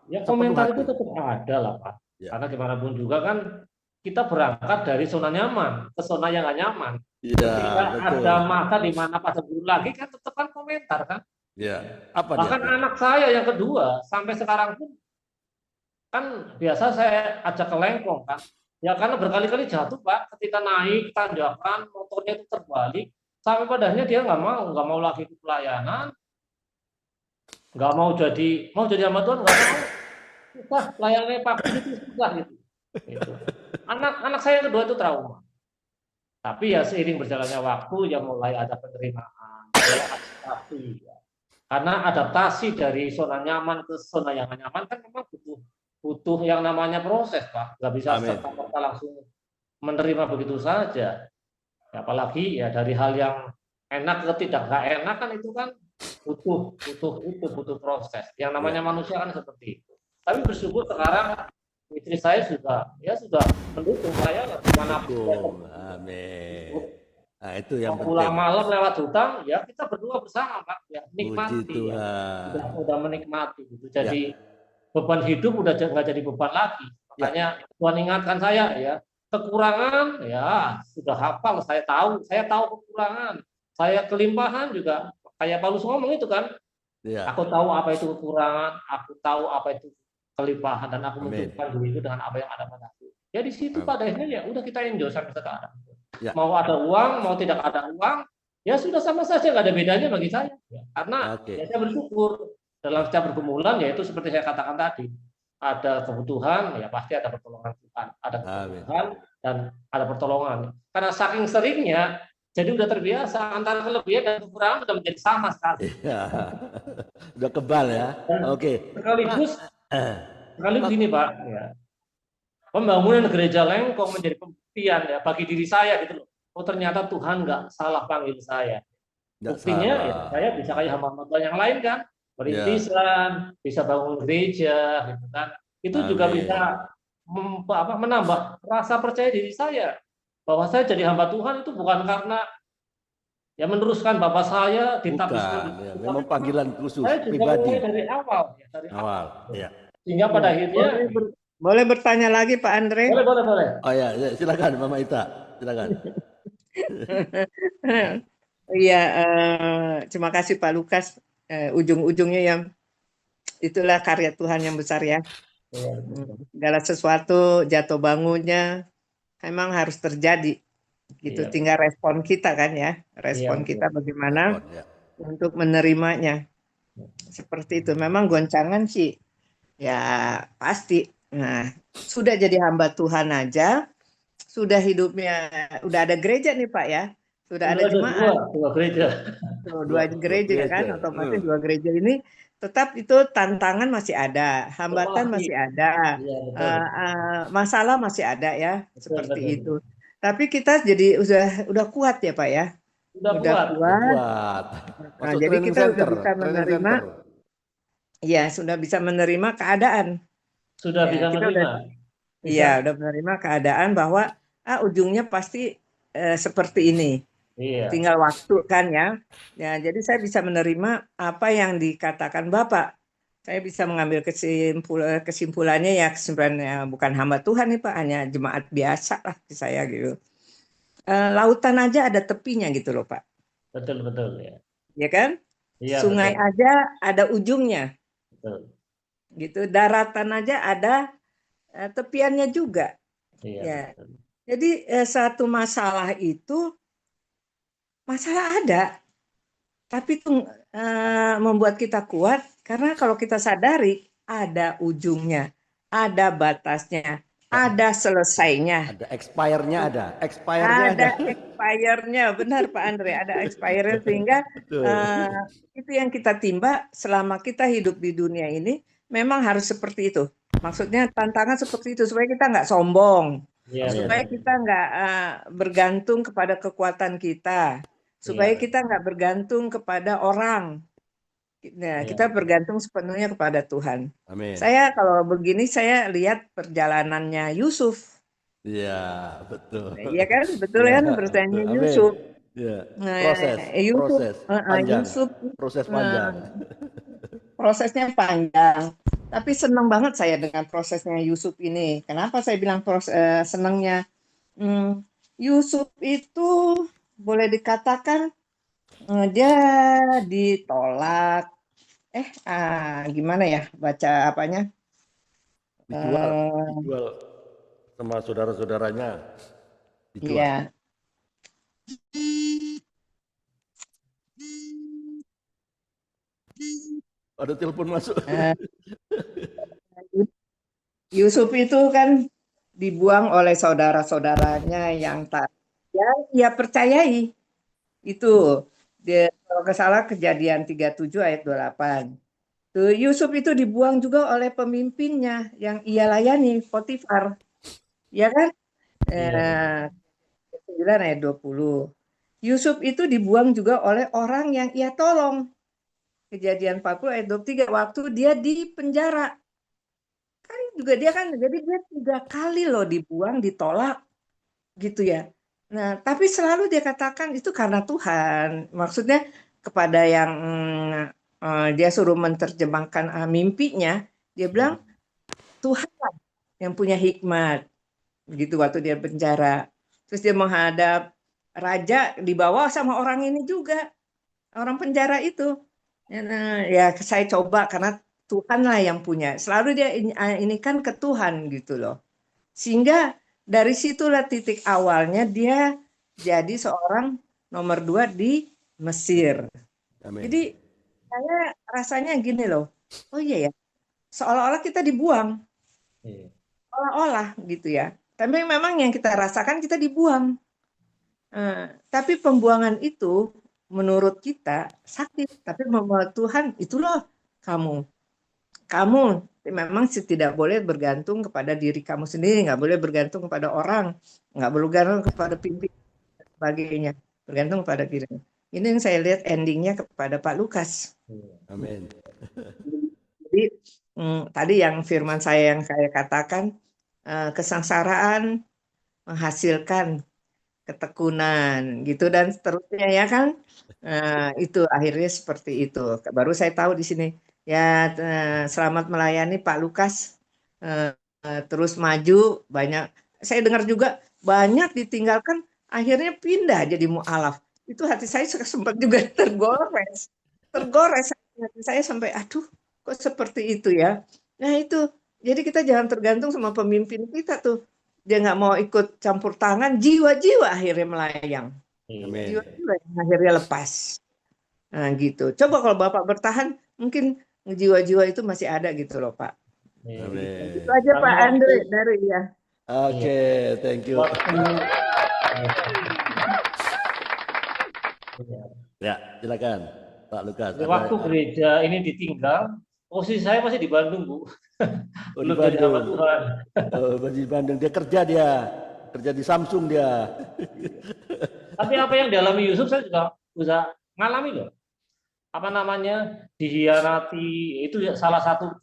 Ya komentar itu tetap ada lah Pak. Ya. Karena gimana pun juga kan kita berangkat dari zona nyaman ke zona yang nggak nyaman. Iya, Ketika betul. ada masa di mana pas sebelum lagi kan tetap kan komentar kan. Ya. Apa Bahkan dia? anak saya yang kedua sampai sekarang pun kan biasa saya ajak ke lengkong kan. Ya karena berkali-kali jatuh Pak, ketika naik tanjakan motornya itu terbalik, sampai pada akhirnya dia nggak mau lagi ke pelayanan, nggak mau jadi hamba Tuhan, nggak mau. Susah, pelayanannya Pak itu susah gitu. Anak saya yang kedua itu trauma. Tapi ya seiring berjalannya waktu ya mulai ada penerimaan, mulai adaptasi. Ya. Karena adaptasi dari zona nyaman ke zona yang nggak nyaman kan memang butuh yang namanya proses Pak. Nggak bisa serta-merta langsung menerima begitu saja. Ya, apalagi ya dari hal yang enak ke tidak nggak enak kan itu kan butuh proses. Yang namanya manusia kan seperti itu. Tapi bersyukur sekarang istri saya sudah mendukung saya dimanapun. Amin. Nah, itu yang penting. Pulang malam lewat hutang, ya kita berdua bersama Pak, ya nikmati. Puji Ya. Udah menikmati gitu. Jadi beban hidup udah nggak jadi beban lagi. Makanya Tuhan ingatkan saya ya, kekurangan ya sudah hafal, saya tahu kekurangan. Saya kelimpahan juga kayak Paulus ngomong itu kan. Ya. Aku tahu apa itu kekurangan, aku tahu apa itu kelimpahan, dan aku menunjukkan diriku dengan apa yang ada padaku. Ya di situ pada akhirnya ya udah kita enjoy sampai sekarang. Ya. Mau ada uang, mau tidak ada uang, ya sudah sama saja, nggak ada bedanya bagi saya. Ya, karena ya saya bersyukur dalam setiap pergumulan, yaitu seperti saya katakan tadi, ada kebutuhan, ya pasti ada pertolongan Tuhan, ada kebutuhan dan ada pertolongan. Karena saking seringnya, jadi udah terbiasa antara kelebihan dan kekurangan sudah menjadi sama sekali. Ya. Udah kebal ya. Oke. Sekaligus gini Pak, ya. Pembangunan gereja Lengkong menjadi pembuktian ya bagi diri saya gitu loh. Oh ternyata Tuhan nggak salah panggil saya. Buktinya ya saya bisa kayak hamba Tuhan yang lain kan, perintisan, bisa bangun gereja gitu kan. Itu juga bisa menambah rasa percaya diri saya bahwa saya jadi hamba Tuhan itu bukan karena ya meneruskan bapak saya ditapiskan. Ya, memang panggilan khusus saya juga pribadi. Dari awal. Ya. Sehingga pada akhirnya boleh bertanya lagi Pak Andre? Boleh. Oh ya, silakan Mama Ita, silakan. Iya, terima kasih Pak Lukas. Ujung-ujungnya yang itulah karya Tuhan yang besar ya. Segala sesuatu jatuh bangunnya memang harus terjadi. Gitu, tinggal respon kita kan ya. Respon kita bagaimana untuk menerimanya. Seperti itu. Memang goncangan sih. Ya pasti. Nah, sudah jadi hamba Tuhan aja, sudah hidupnya, udah ada gereja nih Pak ya, sudah ada jemaat. Dua gereja. Dua gereja kan, otomatis dua gereja ini tetap itu tantangan masih ada, hambatan masih ada, masalah masih ada ya, seperti itu. Tapi kita jadi udah kuat ya Pak ya. Udah kuat. Nah, jadi kita sudah bisa menerima. Iya, sudah bisa menerima keadaan. Sudah bisa menerima. Iya, udah menerima keadaan bahwa ujungnya pasti seperti ini. Iya. Tinggal waktu kan ya. Ya, jadi saya bisa menerima apa yang dikatakan Bapak. Saya bisa mengambil kesimpulannya ya, kesimpulannya bukan hamba Tuhan nih Pak, hanya jemaat biasa lah saya gitu. lautan aja ada tepinya gitu loh Pak. Betul, betul ya. Ya kan? Iya, Sungai betul. aja ada ujungnya Betul. gitu. Daratan aja ada tepiannya juga. Iya, Ya. betul. Jadi satu masalah itu masalah ada, tapi itu membuat kita kuat karena kalau kita sadari ada ujungnya, ada batasnya, ada selesainya. Ada expire-nya ada. Expire-nya ada. Ada expirednya, benar Pak Andre, ada expirednya sehingga Betul. itu yang kita timba selama kita hidup di dunia ini memang harus seperti itu. Maksudnya tantangan seperti itu supaya kita nggak sombong, Iya, Amin. supaya betul. kita nggak bergantung kepada kekuatan kita, supaya Iya, kita nggak bergantung kepada orang. Nah, iya, kita betul. bergantung sepenuhnya kepada Tuhan. Amin. Saya kalau begini saya lihat perjalanannya Yusuf. Iya, betul. Iya kan, betul Iya, kan betul. pertanyaan Amin. Yusuf. Iya. Nah, Proses, Yusuf, proses panjang. Yusuf, Proses eh, panjang. prosesnya panjang. Tapi senang banget saya dengan prosesnya Yusuf ini. Kenapa saya bilang senangnya? Yusuf itu boleh dikatakan dia ditolak. Gimana ya baca apanya? Dijual, Eh, dijual sama saudara-saudaranya. Dijual. Iya. Ada telepon masuk. eh, Yusuf itu kan dibuang oleh saudara-saudaranya yang tak ya percayai itu dia kalau nggak salah Kejadian 37 ayat 28. Tuh Yusuf itu dibuang juga oleh pemimpinnya yang ia layani Potifar, ya kan? Iya, betul. Eh, 9 ayat 20. Yusuf itu dibuang juga oleh orang yang ia tolong. Kejadian 40 ayat 23 waktu dia di penjara. Kan juga dia kan jadi dia 3 kali loh dibuang, ditolak gitu ya. Nah, tapi selalu dia katakan itu karena Tuhan. Maksudnya kepada yang dia suruh menerjemahkan mimpinya, dia bilang Tuhan lah yang punya hikmat. Begitu waktu dia penjara. Terus dia menghadap raja dibawa sama orang ini juga, orang penjara itu. Nah, ya saya coba karena Tuhan lah yang punya. Selalu dia ini kan ke Tuhan gitu loh. Sehingga dari situlah titik awalnya dia jadi seorang nomor 2 di Mesir. Amin. Jadi saya rasanya gini loh, oh iya ya, seolah-olah kita dibuang, Iya. seolah-olah gitu ya. Tapi memang yang kita rasakan kita dibuang. Tapi pembuangan itu menurut kita sakit, tapi menurut Tuhan itulah kamu. Kamu memang tidak boleh bergantung kepada diri kamu sendiri, nggak boleh bergantung kepada orang, nggak boleh bergantung kepada pimpinan dan sebagainya, bergantung kepada dirinya. Ini yang saya lihat endingnya kepada Pak Lukas. Iya. Amin. Jadi tadi yang firman saya yang saya katakan, kesengsaraan menghasilkan ketekunan gitu dan seterusnya ya kan. Itu akhirnya seperti itu. Baru saya tahu di sini ya selamat melayani Pak Lukas, terus maju banyak. Saya dengar juga banyak ditinggalkan akhirnya pindah jadi mualaf. Itu hati saya sempat juga tergores. Tergores hati saya sampai aduh kok seperti itu ya. Nah itu jadi kita jangan tergantung sama pemimpin kita tuh. Dia nggak mau ikut campur tangan, jiwa-jiwa akhirnya melayang. Iya. Amin. Jiwa-jiwa yang akhirnya lepas. Nah gitu. Coba kalau Bapak bertahan, mungkin jiwa-jiwa itu masih ada gitu loh Pak. Iya. Amin. Itu aja Karena Pak waktu Andre dari ya. Oke, thank you. waktu Iya. Ya, silakan Pak Lukas. Jadi waktu gereja ini ditinggal, posisi saya masih di Bandung, Bu. Oh, di Belum jadi hamba Bandung. Tuhan. Oh, di Bandung. Dia kerja di Samsung dia. Tapi apa yang dialami Yusuf saya juga bisa ngalami loh. Apa namanya dihianati itu salah satu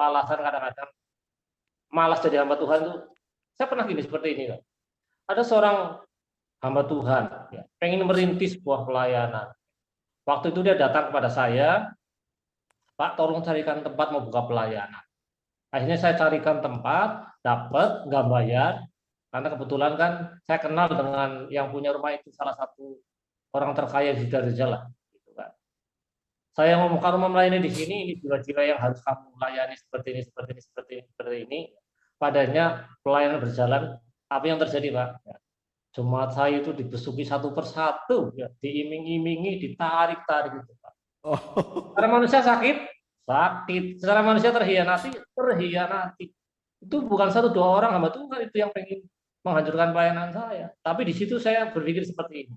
alasan kadang-kadang malas jadi hamba Tuhan tuh. Saya pernah gini seperti ini loh. Ada seorang hamba Tuhan ya, pengen merintis sebuah pelayanan. Waktu itu dia datang kepada saya, Pak, tolong carikan tempat mau buka pelayanan. Akhirnya saya carikan tempat, dapat, nggak bayar, Karena kebetulan kan saya kenal dengan yang punya rumah itu salah satu orang terkaya di Darjah lah, gitu kan. Saya mau kamu melayani di sini, ini jiwa-jiwa yang harus kamu layani seperti ini, seperti ini, seperti ini. Padanya pelayanan berjalan, apa yang terjadi, Pak? Ya, jemaat saya itu dibesuki satu persatu, ya, diiming-imingi, ditarik-tarik gitu, Pak. Oh. Secara manusia sakit, secara manusia terhianati. Itu bukan satu dua orang hamba Tuhan itu yang pengen menghancurkan pelayanan saya. Tapi di situ saya berpikir seperti ini.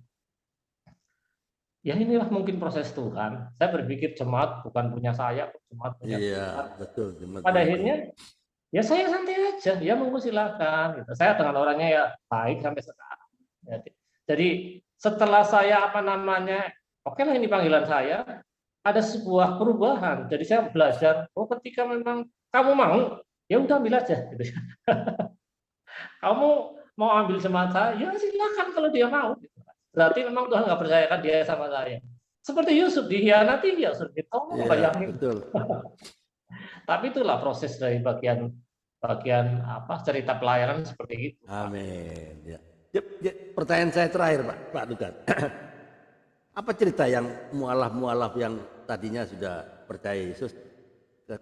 Ya inilah mungkin proses Tuhan. Saya berpikir jemaat bukan punya saya, jemaat punya Tuhan. Iya, betul. Pada akhirnya ya saya santai aja, ya monggo silakan. Gitu. Saya dengan orangnya ya baik sampai sekarang. Jadi setelah saya oke lah ini panggilan saya, ada sebuah perubahan. Jadi saya belajar, ketika memang kamu mau, ya udah ambil aja. Gitu. Kamu mau ambil jemaat saya, ya silakan kalau dia mau. Gitu. Berarti memang Tuhan nggak percayakan dia sama saya. Seperti Yusuf dihianati, ya sudah ditolong, bayangin. Betul. Tapi itulah proses dari bagian cerita pelayanan seperti itu. Amin. Ya. Pertanyaan saya terakhir, Pak Lukas. Apa cerita yang mualaf yang tadinya sudah percaya Yesus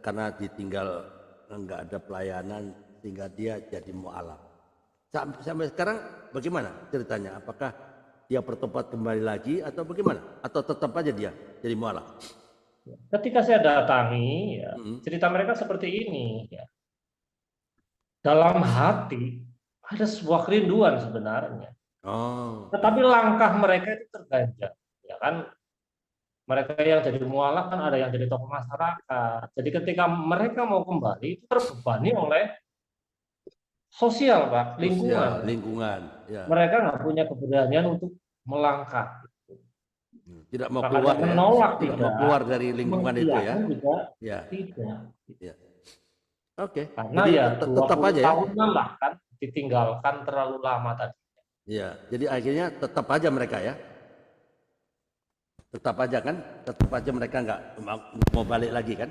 karena ditinggal nggak ada pelayanan sehingga dia jadi mualaf. Sampai sekarang bagaimana ceritanya? Apakah dia bertobat kembali lagi atau bagaimana? Atau tetap aja dia jadi mualaf? Ketika saya datangi, ya, cerita mereka seperti ini. Ya. Dalam hati ada sebuah kerinduan sebenarnya. Oh. Tetapi langkah mereka itu terganjal. Ya kan? Mereka yang jadi mualaf kan ada yang jadi tokoh masyarakat. Jadi ketika mereka mau kembali itu terbebani oleh sosial, Pak, lingkungan. Ya. Mereka nggak punya keberanian untuk melangkah. Tidak mau Makanya keluar, menolak, tidak mau keluar dari lingkungan itu ya. Juga ya. Tidak. Ya. Oke. Karena jadi ya tetap aja ya. Tahunan lah kan ditinggalkan terlalu lama tadi. Iya. Jadi akhirnya tetap aja mereka ya. Tetap aja kan. Tetap aja mereka nggak mau balik lagi kan.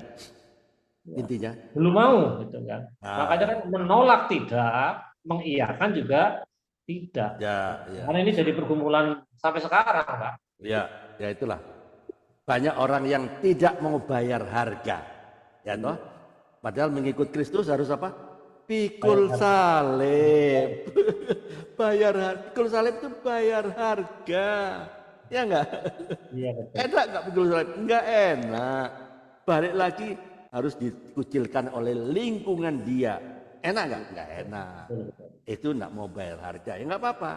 Intinya belum mau gitu kan. Makanya kan menolak tidak, mengiyakan juga tidak. Ya. Karena ini jadi pergumulan sampai sekarang, Pak. Ya itulah. Banyak orang yang tidak mau bayar harga. Ya toh? Padahal mengikut Kristus harus apa? Pikul salib. Bayar harga. Pikul salib itu bayar harga. Ya enggak? Iya, betul. Enak enggak pikul salib? Enggak enak. Balik lagi harus dikucilkan oleh lingkungan dia. Enak nggak? Nggak enak. Itu nggak mau bayar harga. Ya nggak apa-apa.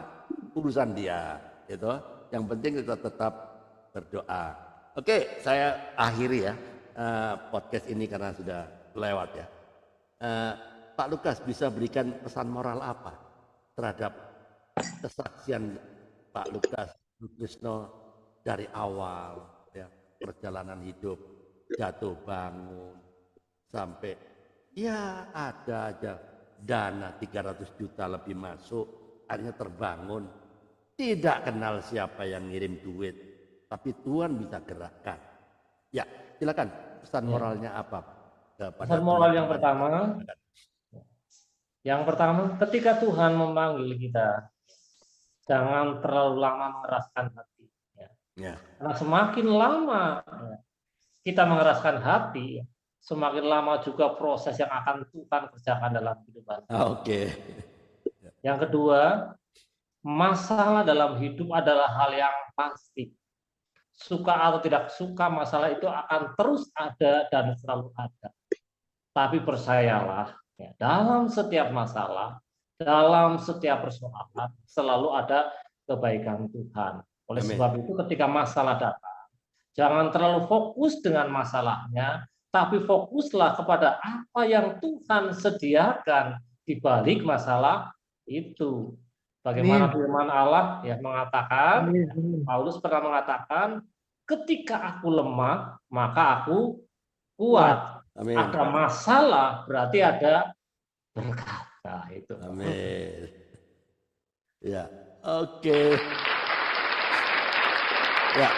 Urusan dia. Gitu. Yang penting kita tetap berdoa. Oke, saya akhiri ya podcast ini karena sudah lewat ya. Pak Lukas bisa berikan pesan moral apa terhadap kesaksian Pak Lukas Sutrisno dari awal ya, perjalanan hidup, jatuh bangun sampai ya ada aja dana 300 juta lebih masuk, akhirnya terbangun, tidak kenal siapa yang ngirim duit, tapi Tuhan bisa gerakkan. Ya, silakan pesan moralnya apa? Pesan moral yang pertama, ketika Tuhan memanggil kita, jangan terlalu lama mengeraskan hati. Ya. Karena semakin lama kita mengeraskan hati, semakin lama juga proses yang akan Tuhan kerjakan dalam kehidupan. Oke. Yang kedua, masalah dalam hidup adalah hal yang pasti. Suka atau tidak suka, masalah itu akan terus ada dan selalu ada. Tapi percayalah, ya, dalam setiap masalah, dalam setiap persoalan, selalu ada kebaikan Tuhan. Oleh sebab itu ketika masalah datang, jangan terlalu fokus dengan masalahnya, tapi fokuslah kepada apa yang Tuhan sediakan di balik masalah itu. Bagaimana firman Allah ya mengatakan, Paulus pernah mengatakan, ketika aku lemah, maka aku kuat. Amin. Ada masalah, berarti ada berkat. Nah, itu. Amin. Ya, oke. Ya,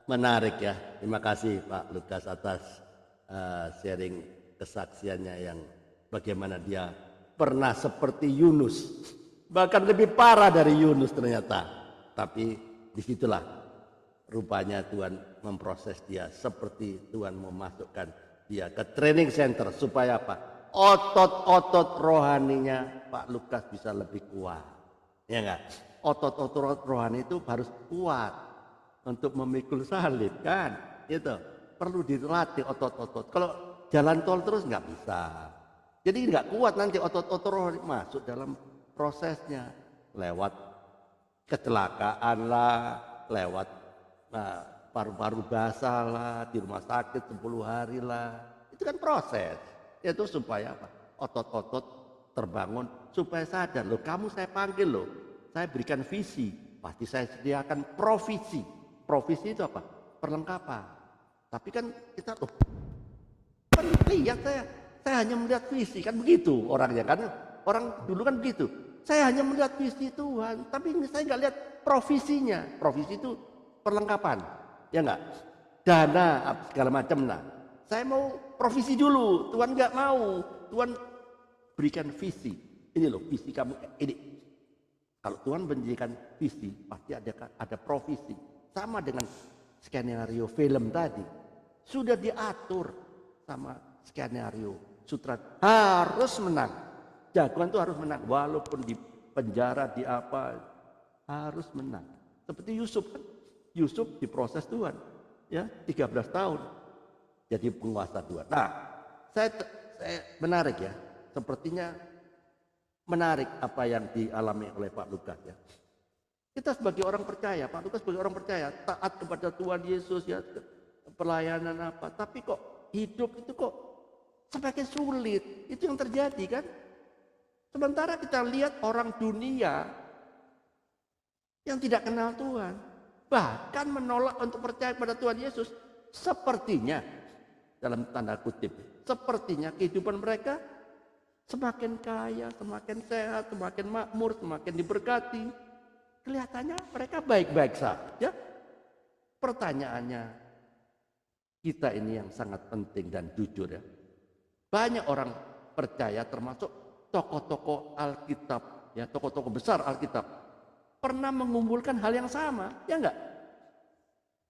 menarik ya. Terima kasih Pak Lukas atas sharing kesaksiannya yang bagaimana dia pernah seperti Yunus, bahkan lebih parah dari Yunus ternyata. Tapi disitulah rupanya Tuhan memproses dia, seperti Tuhan memasukkan dia ke training center supaya apa? Otot-otot rohaninya Pak Lukas bisa lebih kuat, ya enggak? Otot-otot rohani itu harus kuat untuk memikul salib kan, itu perlu dilatih otot-otot. Kalau jalan tol terus nggak bisa. Jadi nggak kuat nanti otot-otot rohani masuk dalam prosesnya. Lewat kecelakaan lah, lewat paru-paru basah lah, di rumah sakit 10 hari lah. Itu kan proses. Itu supaya apa? Otot-otot terbangun supaya sadar. Loh, kamu saya panggil loh. Saya berikan visi. Pasti saya sediakan provisi. Provisi itu apa? Perlengkapan. Tapi kan kita loh, kan lihat saya hanya melihat visi, kan begitu orangnya kan. Orang dulu kan begitu. Saya hanya melihat visi Tuhan, tapi saya nggak lihat provisinya. Provisi itu perlengkapan, ya nggak? Dana segala macam. Nah, saya mau provisi dulu. Tuhan nggak mau. Tuhan berikan visi. Ini loh visi kamu. Ini kalau Tuhan berikan visi, pasti ada provisi. Sama dengan skenario film tadi, sudah diatur sama skenario sutradara harus menang. Jagoan itu harus menang, walaupun di penjara di apa harus menang. Seperti Yusuf kan, Yusuf diproses Tuhan, ya 13 tahun jadi penguasa Tuhan. Nah, saya menarik ya, sepertinya menarik apa yang dialami oleh Pak Lukas ya. Kita sebagai orang percaya, Pak Lukas sebagai orang percaya, taat kepada Tuhan Yesus ya, pelayanan apa, tapi kok hidup itu kok semakin sulit. Itu yang terjadi kan. Sementara kita lihat orang dunia yang tidak kenal Tuhan, bahkan menolak untuk percaya pada Tuhan Yesus, sepertinya dalam tanda kutip, sepertinya kehidupan mereka semakin kaya, semakin sehat, semakin makmur, semakin diberkati. Kelihatannya mereka baik-baik saja. Pertanyaannya, kita ini yang sangat penting dan jujur ya. Banyak orang percaya termasuk tokoh-tokoh Alkitab, ya tokoh-tokoh besar Alkitab, pernah mengumpulkan hal yang sama, ya enggak?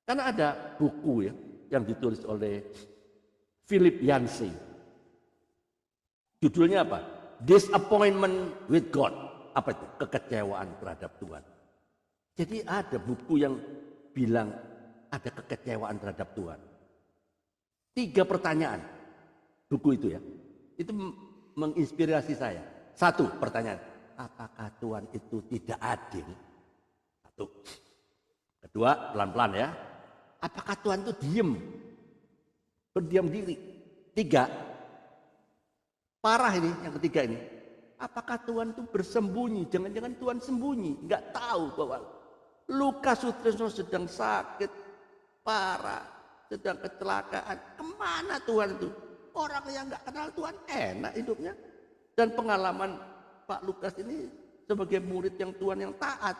Karena ada buku ya yang ditulis oleh Philip Yancey. Judulnya apa? Disappointment with God. Apa itu? Kekecewaan terhadap Tuhan. Jadi ada buku yang bilang ada kekecewaan terhadap Tuhan. 3 pertanyaan buku itu ya. Itu menginspirasi saya. 1 pertanyaan, apakah Tuhan itu tidak adil? 1. 2, pelan-pelan ya. Apakah Tuhan itu diam? Berdiam diri. 3, parah ini yang ketiga ini. Apakah Tuhan itu bersembunyi? Jangan-jangan Tuhan sembunyi, nggak tahu bahwa Lukas Sutrisno sedang sakit parah, sedang kecelakaan. Kemana Tuhan itu? Orang yang nggak kenal Tuhan enak hidupnya. Dan pengalaman Pak Lukas ini sebagai murid yang Tuhan yang taat.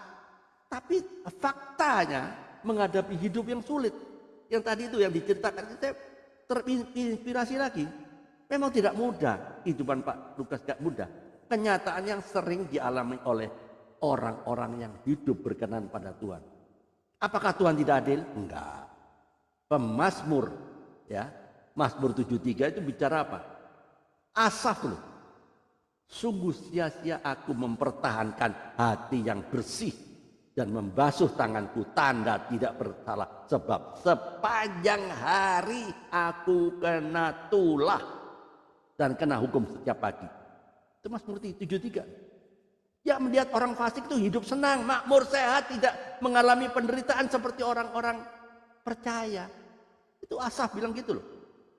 Tapi faktanya menghadapi hidup yang sulit. Yang tadi itu yang diceritakan, saya terinspirasi lagi. Memang tidak mudah, kehidupan Pak Lukas tidak mudah. Kenyataan yang sering dialami oleh orang-orang yang hidup berkenan pada Tuhan. Apakah Tuhan tidak adil? Enggak. Pemazmur ya, Mazmur 73 itu bicara apa? Asaf loh. Sungguh sia-sia aku mempertahankan hati yang bersih dan membasuh tanganku tanda tidak bersalah, sebab sepanjang hari aku kena tulah dan kena hukum setiap pagi. Itu Mazmur 73. Ya, melihat orang fasik itu hidup senang, makmur, sehat, tidak mengalami penderitaan seperti orang-orang percaya. Itu Asaf bilang gitu loh.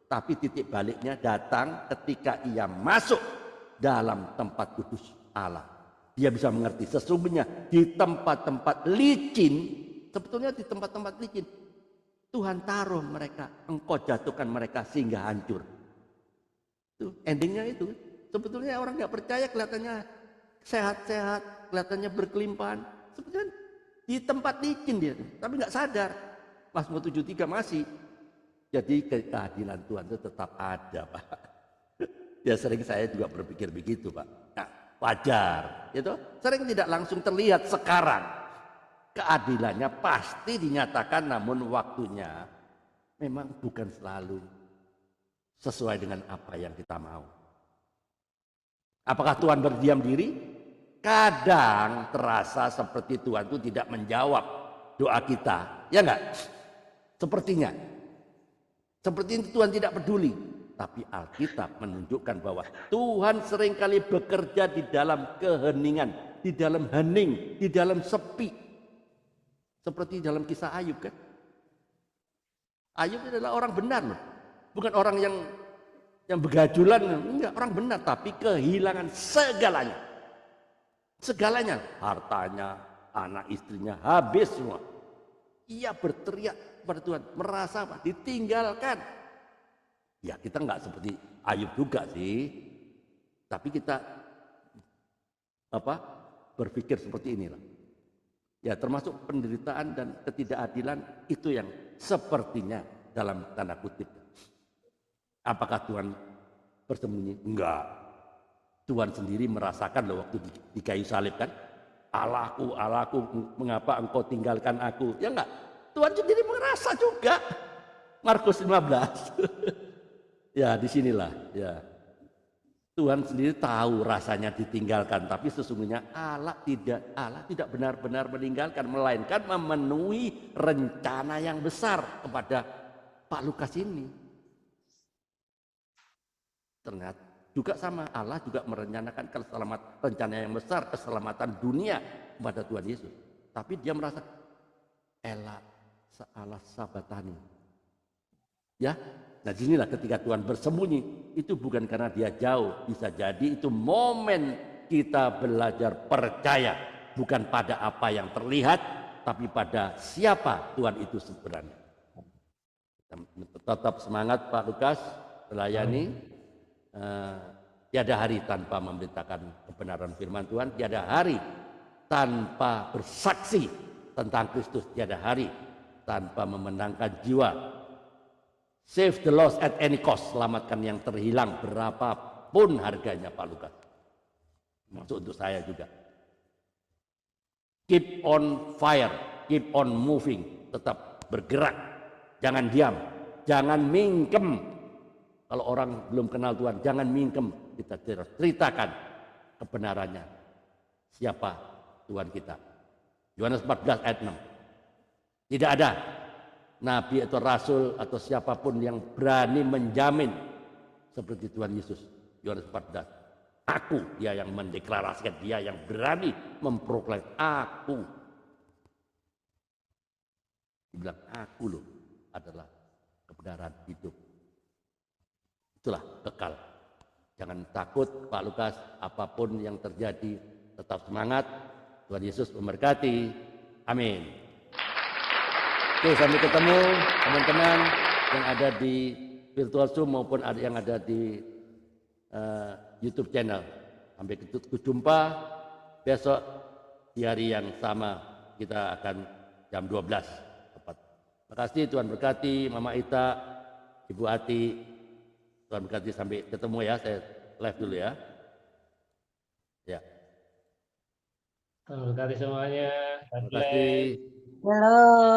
Tapi titik baliknya datang ketika ia masuk dalam tempat kudus Allah. Dia bisa mengerti sesungguhnya di tempat-tempat licin, sebetulnya di tempat-tempat licin Tuhan taruh mereka, engkau jatuhkan mereka sehingga hancur. Itu endingnya itu. Sebetulnya orang nggak percaya kelihatannya sehat-sehat, kelihatannya berkelimpahan. Sebetulnya di tempat licin dia, tapi nggak sadar. Mazmur 73 masih. Jadi keadilan Tuhan itu tetap ada, Pak. Ya sering saya juga berpikir begitu, Pak. Nah, wajar, gitu. Sering tidak langsung terlihat sekarang. Keadilannya pasti dinyatakan, namun waktunya memang bukan selalu sesuai dengan apa yang kita mau. Apakah Tuhan berdiam diri? Kadang terasa seperti Tuhan itu tidak menjawab doa kita, ya enggak? Sepertinya. Seperti itu Tuhan tidak peduli. Tapi Alkitab menunjukkan bahwa Tuhan seringkali bekerja di dalam keheningan, di dalam hening, di dalam sepi. Seperti dalam kisah Ayub kan. Ayub adalah orang benar loh. Bukan orang yang begajulan, enggak, orang benar, tapi kehilangan segalanya. Segalanya, hartanya, anak istrinya habis semua. Ia berteriak kepada Tuhan, merasa apa? Ditinggalkan. Ya kita nggak seperti Ayub juga sih, tapi kita berpikir seperti inilah. Ya termasuk penderitaan dan ketidakadilan itu yang sepertinya dalam tanda kutip. Apakah Tuhan bersembunyi? Enggak. Tuhan sendiri merasakan loh waktu di kayu salib kan. Allahku, Allahku, mengapa engkau tinggalkan aku? Ya enggak. Tuhan sendiri merasa juga. Markus 15. Ya disinilah ya. Tuhan sendiri tahu rasanya ditinggalkan, tapi sesungguhnya Allah tidak benar-benar meninggalkan, melainkan memenuhi rencana yang besar kepada Pak Lukas ini. Ternyata juga sama, Allah juga merencanakan rencana yang besar, keselamatan dunia kepada Tuhan Yesus. Tapi dia merasa ela salah sabatani. Ya, nah disinilah ketika Tuhan bersembunyi, itu bukan karena dia jauh, bisa jadi itu momen kita belajar percaya, bukan pada apa yang terlihat, tapi pada siapa Tuhan itu sebenarnya. Tetap semangat Pak Lukas, melayani. Tiada hari tanpa memberitakan kebenaran firman Tuhan, tiada hari tanpa bersaksi tentang Kristus, tiada hari tanpa memenangkan jiwa. Save the lost at any cost, selamatkan yang terhilang berapapun harganya Pak Lukas. Maksud untuk saya juga. Keep on fire, keep on moving, tetap bergerak, jangan diam, jangan mingkem. Kalau orang belum kenal Tuhan, jangan mingkem, kita ceritakan kebenarannya. Siapa Tuhan kita? Yohanes 14 ayat 6. Tidak ada nabi atau rasul atau siapapun yang berani menjamin seperti Tuhan Yesus. Yohanes 14. Aku, dia yang mendeklarasikan, dia yang berani memproklaim aku. Dibilang aku loh adalah kebenaran hidup. Itulah kekal. Jangan takut Pak Lukas, apapun yang terjadi tetap semangat. Tuhan Yesus memberkati. Amin. Oke, sampai ketemu teman-teman yang ada di virtual Zoom maupun yang ada di YouTube channel. Sampai jumpa besok di hari yang sama, kita akan jam 12 tepat. Terima kasih, Tuhan berkati Mama Ita, Ibu Ati. Tuhan berkati, sampai ketemu ya. Saya live dulu ya. Ya. Terima kasih semuanya. Terima kasih. Halo.